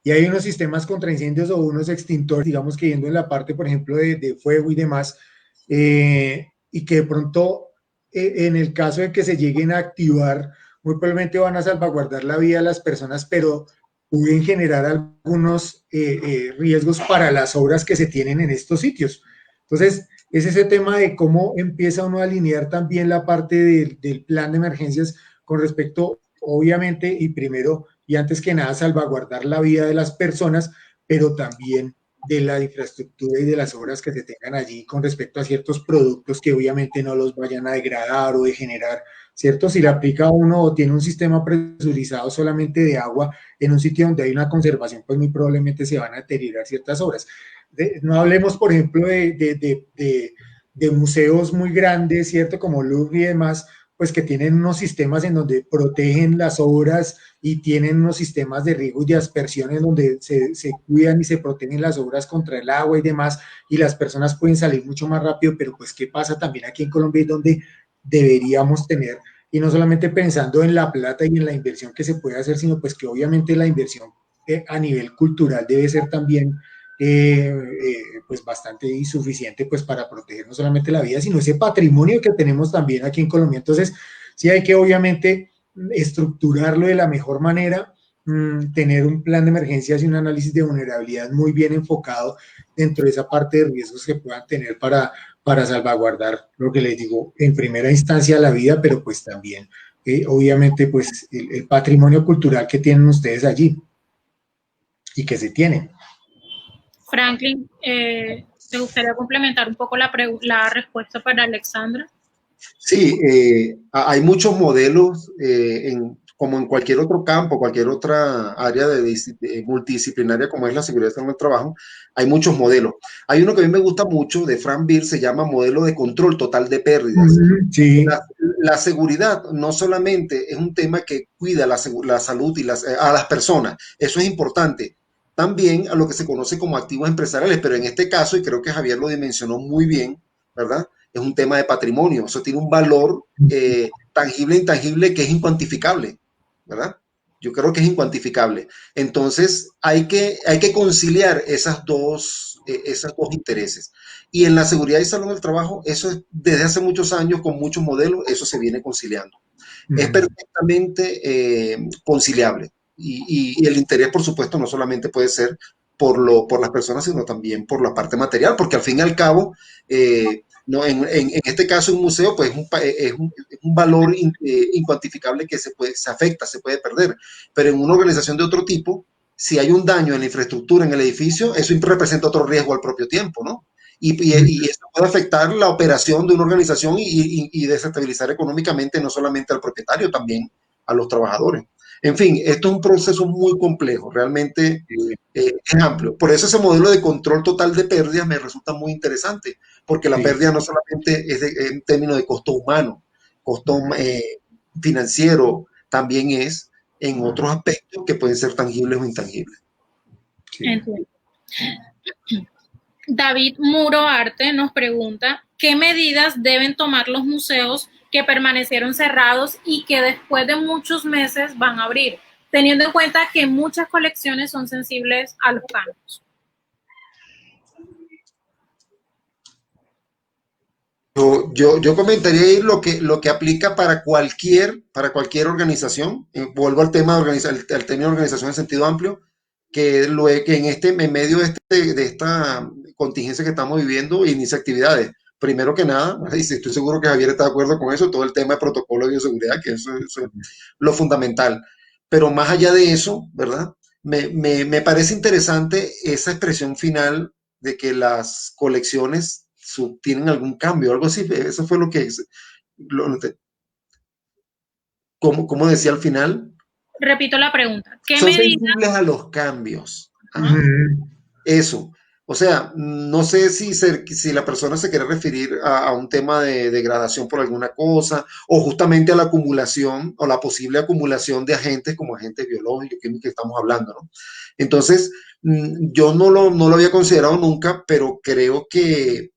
Y hay unos sistemas contra incendios o unos extintores, digamos que yendo en la parte, por ejemplo, de fuego y demás, y que de pronto, en el caso de que se lleguen a activar, muy probablemente van a salvaguardar la vida de las personas, pero pueden generar algunos riesgos para las obras que se tienen en estos sitios. Entonces, es ese tema de cómo empieza uno a alinear también la parte del plan de emergencias con respecto, obviamente, y primero y antes que nada salvaguardar la vida de las personas, pero también de la infraestructura y de las obras que se tengan allí con respecto a ciertos productos que obviamente no los vayan a degradar o degenerar, ¿cierto? Si le aplica a uno o tiene un sistema presurizado solamente de agua en un sitio donde hay una conservación, pues muy probablemente se van a deteriorar ciertas obras. No hablemos, por ejemplo, de museos muy grandes, ¿cierto? Como Louvre y demás, pues que tienen unos sistemas en donde protegen las obras y tienen unos sistemas de riego y de aspersión en donde se cuidan y se protegen las obras contra el agua y demás, y las personas pueden salir mucho más rápido, pero pues ¿qué pasa también aquí en Colombia? Es donde deberíamos tener, y no solamente pensando en la plata y en la inversión que se puede hacer, sino pues que obviamente la inversión a nivel cultural debe ser también pues bastante insuficiente pues para proteger no solamente la vida, sino ese patrimonio que tenemos también aquí en Colombia. Entonces, sí hay que obviamente estructurarlo de la mejor manera, tener un plan de emergencias y un análisis de vulnerabilidad muy bien enfocado dentro de esa parte de riesgos que puedan tener para salvaguardar, lo que les digo, en primera instancia la vida, pero pues también, obviamente, pues el patrimonio cultural que tienen ustedes allí y que se tienen. Franklin, ¿te gustaría complementar un poco la respuesta para Alexandra? Sí, hay muchos modelos como en cualquier otro campo, cualquier otra área multidisciplinaria como es la seguridad en el trabajo, hay muchos modelos. Hay uno que a mí me gusta mucho de Frank Beer, se llama modelo de control total de pérdidas. Sí. La seguridad no solamente es un tema que cuida la salud y a las personas, eso es importante, también a lo que se conoce como activos empresariales, pero en este caso, y creo que Javier lo dimensionó muy bien, ¿verdad? Es un tema de patrimonio, eso tiene un valor tangible e intangible que es incuantificable, ¿verdad? Yo creo que es incuantificable. Entonces, hay que conciliar esos dos intereses. Y en la seguridad y salud del trabajo, eso es desde hace muchos años, con muchos modelos, eso se viene conciliando. Es perfectamente conciliable. Y el interés, por supuesto, no solamente puede ser por las personas, sino también por la parte material, porque al fin y al cabo, no, en este caso un museo pues es un valor incuantificable que se afecta, se puede perder, pero en una organización de otro tipo, si hay un daño en la infraestructura, en el edificio, eso representa otro riesgo al propio tiempo, ¿no? Y eso puede afectar la operación de una organización y desestabilizar económicamente no solamente al propietario, también a los trabajadores. En fin, esto es un proceso muy complejo, realmente es amplio. Por eso ese modelo de control total de pérdidas me resulta muy interesante, porque la pérdida no solamente es en términos de costo humano, costo financiero, también es en otros aspectos que pueden ser tangibles o intangibles. Entiendo. David Muro Arte nos pregunta, ¿qué medidas deben tomar los museos que permanecieron cerrados y que después de muchos meses van a abrir, teniendo en cuenta que muchas colecciones son sensibles a los cambios? Yo comentaría ahí lo que aplica para cualquier organización. Vuelvo al tema al término de organización en sentido amplio, que en medio de esta contingencia que estamos viviendo, inicia actividades. Primero que nada, y estoy seguro que Javier está de acuerdo con eso, todo el tema de protocolo de bioseguridad, que eso es lo fundamental. Pero más allá de eso, ¿verdad? Me parece interesante esa expresión final de que las colecciones tienen algún cambio, algo así. Eso fue lo que como decía al final. Repito la pregunta. ¿Qué son medidas? Sensibles a los cambios. Eso. O sea, no sé si la persona se quiere referir a un tema de degradación por alguna cosa, o justamente a la acumulación o la posible acumulación de agentes como agentes biológicos, que estamos hablando, ¿no? Entonces, yo no lo había considerado nunca, pero creo que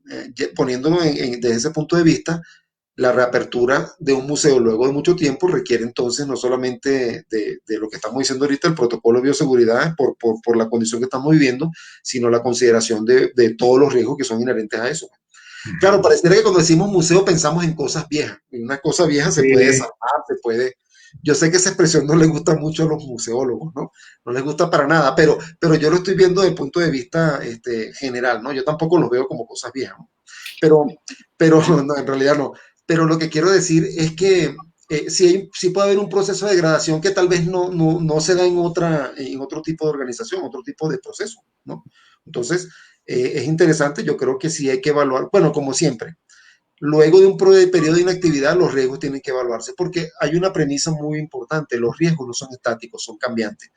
poniéndolo desde ese punto de vista, la reapertura de un museo luego de mucho tiempo requiere entonces no solamente de lo que estamos diciendo ahorita, el protocolo de bioseguridad por la condición que estamos viviendo, sino la consideración de todos los riesgos que son inherentes a eso. Claro, pareciera que cuando decimos museo pensamos en cosas viejas. Y una cosa vieja se puede desarmar, se puede... Yo sé que esa expresión no le gusta mucho a los museólogos, ¿no? No les gusta para nada, pero yo lo estoy viendo desde el punto de vista general, ¿no? Yo tampoco los veo como cosas viejas, ¿no? Pero no, en realidad no. Pero lo que quiero decir es que sí puede haber un proceso de degradación que tal vez no se da en otro tipo de organización, otro tipo de proceso, ¿no? Entonces, es interesante, yo creo que sí hay que evaluar, bueno, como siempre, luego de un periodo de inactividad, los riesgos tienen que evaluarse, porque hay una premisa muy importante, los riesgos no son estáticos, son cambiantes.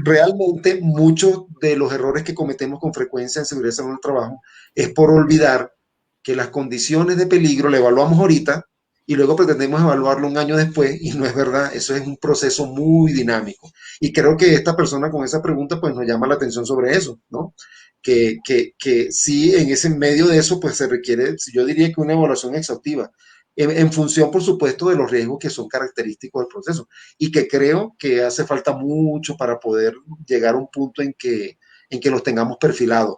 Realmente, muchos de los errores que cometemos con frecuencia en seguridad en el trabajo es por olvidar que las condiciones de peligro la evaluamos ahorita y luego pretendemos evaluarlo un año después y no es verdad, eso es un proceso muy dinámico. Y creo que esta persona con esa pregunta pues nos llama la atención sobre eso, ¿no? Que sí, en ese medio de eso pues se requiere, yo diría que una evaluación exhaustiva, en función por supuesto de los riesgos que son característicos del proceso y que creo que hace falta mucho para poder llegar a un punto en que los tengamos perfilados.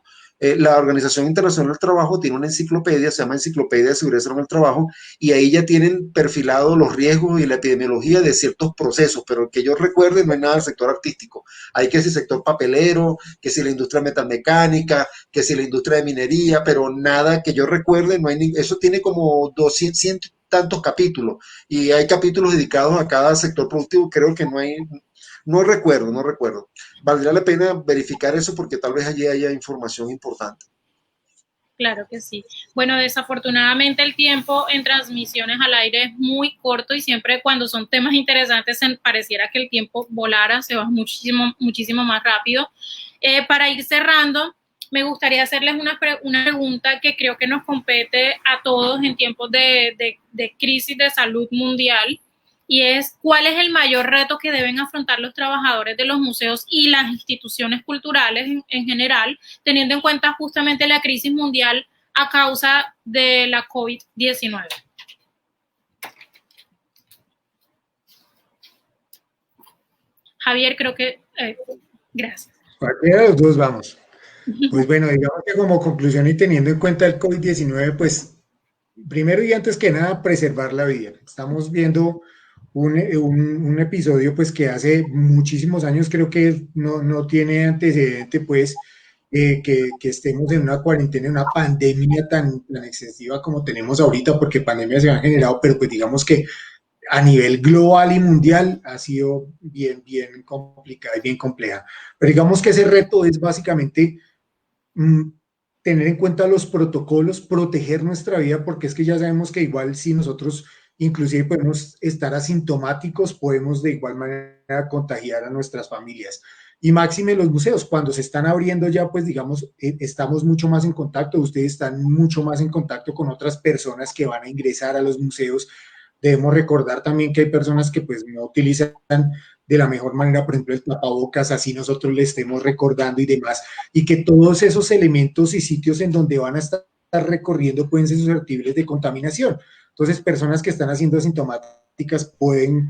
La Organización Internacional del Trabajo tiene una enciclopedia, se llama Enciclopedia de Seguridad en el Trabajo, y ahí ya tienen perfilados los riesgos y la epidemiología de ciertos procesos, pero que yo recuerde no hay nada del sector artístico. Hay que si sector papelero, que si la industria metalmecánica, que si la industria de minería, pero nada que yo recuerde, no hay eso tiene como 200 tantos capítulos, y hay capítulos dedicados a cada sector productivo, creo que no recuerdo. Valdría la pena verificar eso porque tal vez allí haya información importante. Claro que sí. Bueno, desafortunadamente el tiempo en transmisiones al aire es muy corto y siempre cuando son temas interesantes pareciera que el tiempo volara, se va muchísimo, muchísimo más rápido. Para ir cerrando, me gustaría hacerles una pregunta que creo que nos compete a todos en tiempos de crisis de salud mundial, y es ¿cuál es el mayor reto que deben afrontar los trabajadores de los museos y las instituciones culturales en general, teniendo en cuenta justamente la crisis mundial a causa de la COVID-19? Javier, creo que... gracias. Cualquiera de los dos vamos. Pues bueno, digamos que como conclusión y teniendo en cuenta el COVID-19, pues primero y antes que nada, preservar la vida. Estamos viendo un episodio pues que hace muchísimos años creo que no tiene antecedente, pues que estemos en una cuarentena, en una pandemia tan excesiva como tenemos ahorita, porque pandemias se han generado, pero pues digamos que a nivel global y mundial ha sido bien complicada y bien compleja. Pero digamos que ese reto es básicamente tener en cuenta los protocolos, proteger nuestra vida, porque es que ya sabemos que igual si nosotros inclusive podemos estar asintomáticos, podemos de igual manera contagiar a nuestras familias. Y máxime los museos, cuando se están abriendo ya, pues digamos, estamos mucho más en contacto, ustedes están mucho más en contacto con otras personas que van a ingresar a los museos. Debemos recordar también que hay personas que pues no utilizan de la mejor manera, por ejemplo, el tapabocas, así nosotros le estemos recordando y demás, y que todos esos elementos y sitios en donde van a estar recorriendo pueden ser susceptibles de contaminación. Entonces, personas que están haciendo asintomáticas pueden,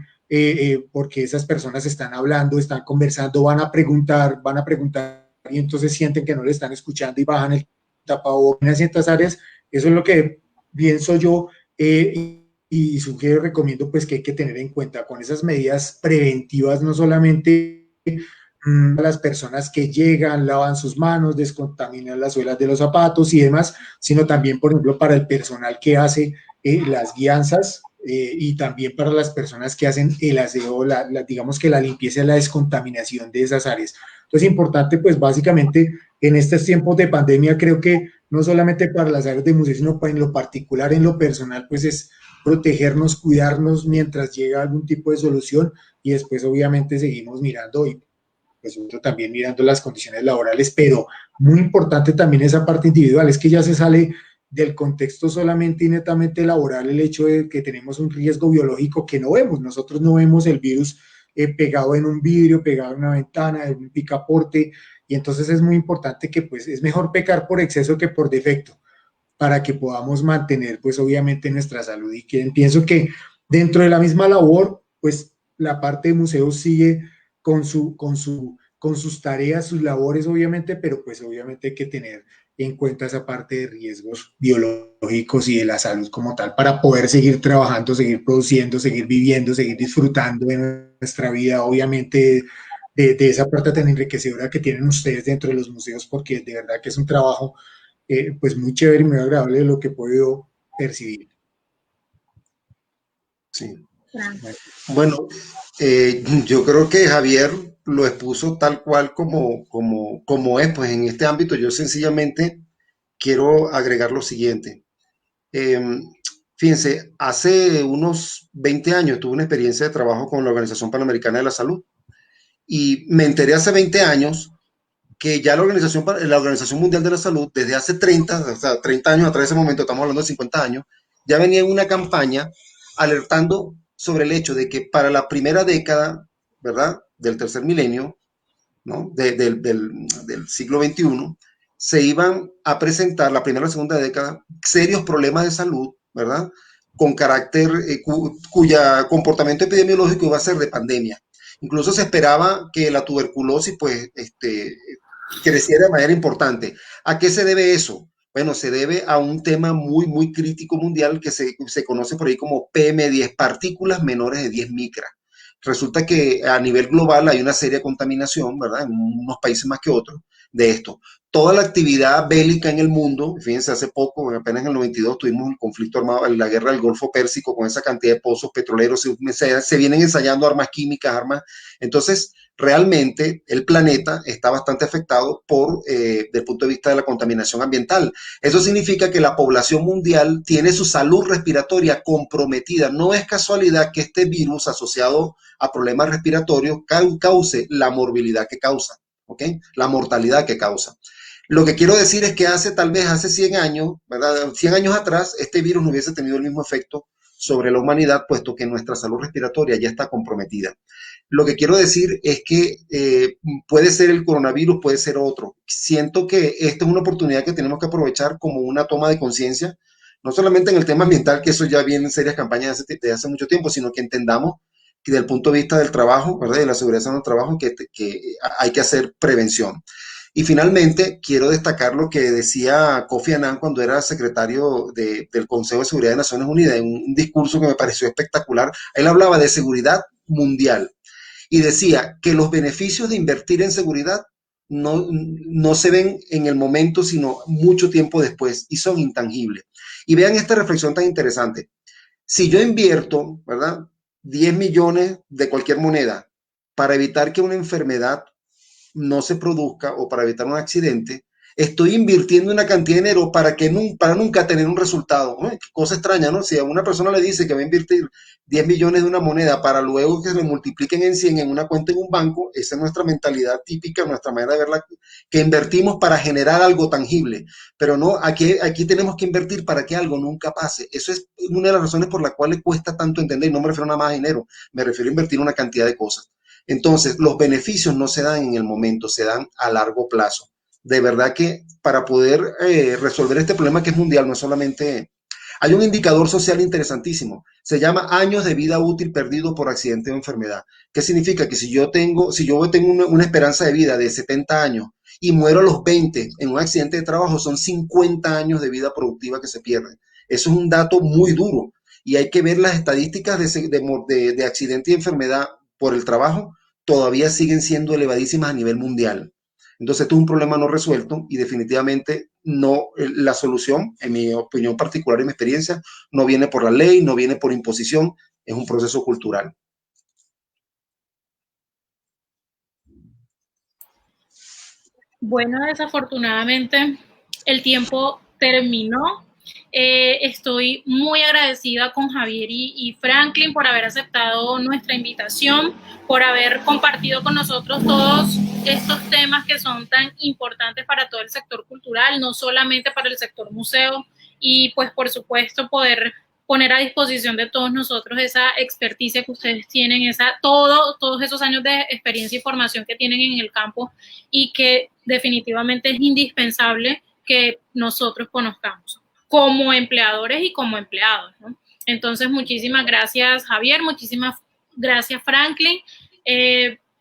porque esas personas están hablando, están conversando, van a preguntar, y entonces sienten que no le están escuchando y bajan el tapabocas en ciertas áreas. Eso es lo que pienso yo, y sugiero, recomiendo pues que hay que tener en cuenta con esas medidas preventivas, no solamente a las personas que llegan, lavan sus manos, descontaminan las suelas de los zapatos y demás, sino también, por ejemplo, para el personal que hace las guianzas, y también para las personas que hacen el aseo, digamos que la limpieza y la descontaminación de esas áreas. Entonces, importante, pues básicamente en estos tiempos de pandemia, creo que no solamente para las áreas de museo, sino para en lo particular, en lo personal, pues es protegernos, cuidarnos mientras llega algún tipo de solución, y después obviamente seguimos mirando y pues también mirando las condiciones laborales, pero muy importante también esa parte individual, es que ya se sale del contexto solamente y netamente laboral el hecho de que tenemos un riesgo biológico que no vemos. Nosotros no vemos el virus pegado en un vidrio, pegado en una ventana, en un picaporte, y entonces es muy importante que pues es mejor pecar por exceso que por defecto, para que podamos mantener pues obviamente nuestra salud. Y que pienso que dentro de la misma labor, pues la parte de museos sigue con sus tareas, sus labores, obviamente, pero pues obviamente hay que tener en cuenta esa parte de riesgos biológicos y de la salud como tal, para poder seguir trabajando, seguir produciendo, seguir viviendo, seguir disfrutando de nuestra vida, obviamente, de esa parte tan enriquecedora que tienen ustedes dentro de los museos, porque de verdad que es un trabajo pues muy chévere y muy agradable de lo que he podido percibir. Sí. Bueno, yo creo que Javier lo expuso tal cual como es, pues en este ámbito yo sencillamente quiero agregar lo siguiente. Fíjense, hace unos 20 años tuve una experiencia de trabajo con la Organización Panamericana de la Salud y me enteré hace 20 años que ya la Organización Mundial de la Salud, desde hace 30 años atrás, de ese momento, estamos hablando de 50 años, ya venía en una campaña alertando sobre el hecho de que para la primera década, ¿verdad?, del tercer milenio, ¿no?, del siglo XXI, se iban a presentar, la primera y la segunda década, serios problemas de salud, ¿verdad?, con carácter, cuya comportamiento epidemiológico iba a ser de pandemia. Incluso se esperaba que la tuberculosis, pues, creciera de manera importante. ¿A qué se debe eso? Bueno, se debe a un tema muy crítico mundial que se conoce por ahí como PM10, partículas menores de 10 micras. Resulta que a nivel global hay una seria contaminación, ¿verdad?, en unos países más que otros, de esto. Toda la actividad bélica en el mundo, fíjense, hace poco, apenas en el 92, tuvimos el conflicto armado, la guerra del Golfo Pérsico, con esa cantidad de pozos petroleros, se vienen ensayando armas químicas, entonces realmente el planeta está bastante afectado desde el punto de vista de la contaminación ambiental. Eso significa que la población mundial tiene su salud respiratoria comprometida. No es casualidad que este virus asociado a problemas respiratorios cause la morbilidad que causa, ¿ok? La mortalidad que causa. Lo que quiero decir es que tal vez hace 100 años, ¿verdad? 100 años atrás, este virus no hubiese tenido el mismo efecto sobre la humanidad, puesto que nuestra salud respiratoria ya está comprometida. Lo que quiero decir es que puede ser el coronavirus, puede ser otro. Siento que esta es una oportunidad que tenemos que aprovechar como una toma de conciencia, no solamente en el tema ambiental, que eso ya viene en serias campañas de hace mucho tiempo, sino que entendamos que desde el punto de vista del trabajo, ¿verdad? De la seguridad en el trabajo, que hay que hacer prevención. Y finalmente, quiero destacar lo que decía Kofi Annan cuando era secretario del Consejo de Seguridad de Naciones Unidas, en un discurso que me pareció espectacular. Él hablaba de seguridad mundial y decía que los beneficios de invertir en seguridad no se ven en el momento, sino mucho tiempo después, y son intangibles. Y vean esta reflexión tan interesante. Si yo invierto, ¿verdad?, 10 millones de cualquier moneda para evitar que una enfermedad no se produzca o para evitar un accidente, estoy invirtiendo una cantidad de dinero para nunca tener un resultado. ¿No? Cosa extraña, ¿no? Si a una persona le dice que va a invertir 10 millones de una moneda para luego que se multipliquen en 100 en una cuenta en un banco, esa es nuestra mentalidad típica, nuestra manera de verla, que invertimos para generar algo tangible. Pero no, aquí tenemos que invertir para que algo nunca pase. Eso es una de las razones por las cuales cuesta tanto entender, y no me refiero a nada más a dinero, me refiero a invertir una cantidad de cosas. Entonces, los beneficios no se dan en el momento, se dan a largo plazo. De verdad que para poder resolver este problema que es mundial, no es solamente... Hay un indicador social interesantísimo, se llama años de vida útil perdido por accidente o enfermedad. ¿Qué significa? Que si yo tengo una esperanza de vida de 70 años y muero a los 20 en un accidente de trabajo, son 50 años de vida productiva que se pierden. Eso es un dato muy duro y hay que ver las estadísticas de accidente y enfermedad por el trabajo, todavía siguen siendo elevadísimas a nivel mundial. Entonces, esto es un problema no resuelto y definitivamente no, la solución, en mi opinión particular y mi experiencia, no viene por la ley, no viene por imposición, es un proceso cultural. Bueno, desafortunadamente el tiempo terminó. Estoy muy agradecida con Javier y Franklin por haber aceptado nuestra invitación, por haber compartido con nosotros todos estos temas que son tan importantes para todo el sector cultural, no solamente para el sector museo, y pues por supuesto poder poner a disposición de todos nosotros esa experticia que ustedes tienen, todos esos años de experiencia y formación que tienen en el campo y que definitivamente es indispensable que nosotros conozcamos como empleadores y como empleados, ¿no? Entonces, muchísimas gracias, Javier, muchísimas gracias, Franklin.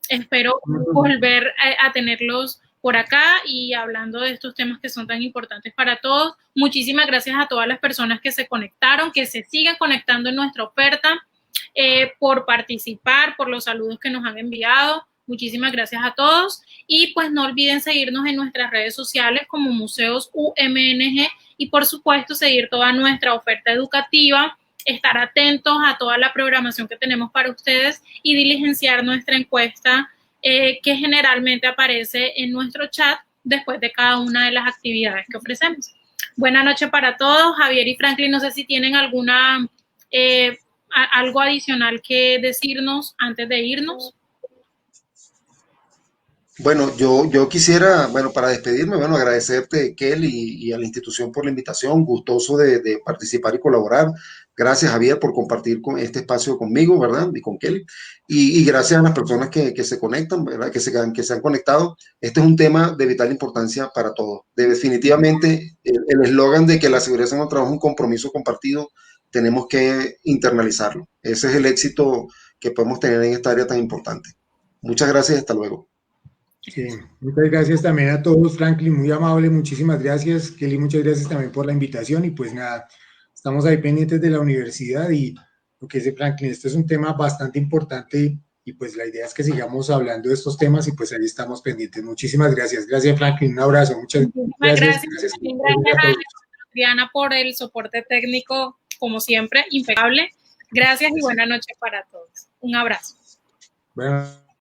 Espero volver a tenerlos por acá y hablando de estos temas que son tan importantes para todos. Muchísimas gracias a todas las personas que se conectaron, que se siguen conectando en nuestra oferta, por participar, por los saludos que nos han enviado. Muchísimas gracias a todos y pues no olviden seguirnos en nuestras redes sociales como Museos UMNG y por supuesto seguir toda nuestra oferta educativa, estar atentos a toda la programación que tenemos para ustedes y diligenciar nuestra encuesta que generalmente aparece en nuestro chat después de cada una de las actividades que ofrecemos. Buenas noches para todos. Javier y Franklin, no sé si tienen algo adicional que decirnos antes de irnos. Bueno, yo quisiera, para despedirme, agradecerte, Kelly, y a la institución por la invitación, gustoso de participar y colaborar. Gracias, Javier, por compartir este espacio conmigo, ¿verdad? Y con Kelly. Y gracias a las personas que se conectan, ¿verdad? Que se han conectado. Este es un tema de vital importancia para todos. Definitivamente, el eslogan de que la seguridad en el trabajo es un compromiso compartido, tenemos que internalizarlo. Ese es el éxito que podemos tener en esta área tan importante. Muchas gracias y hasta luego. Sí, muchas gracias también a todos, Franklin, muy amable, muchísimas gracias, Kelly, muchas gracias también por la invitación y pues nada, estamos ahí pendientes de la universidad y lo que dice Franklin, este es un tema bastante importante y pues la idea es que sigamos hablando de estos temas y pues ahí estamos pendientes. Muchísimas gracias. Gracias, Franklin. Un abrazo. Muchas gracias. Gracias a Diana por el soporte técnico, como siempre, impecable. Gracias y buena noche para todos. Un abrazo. Buenas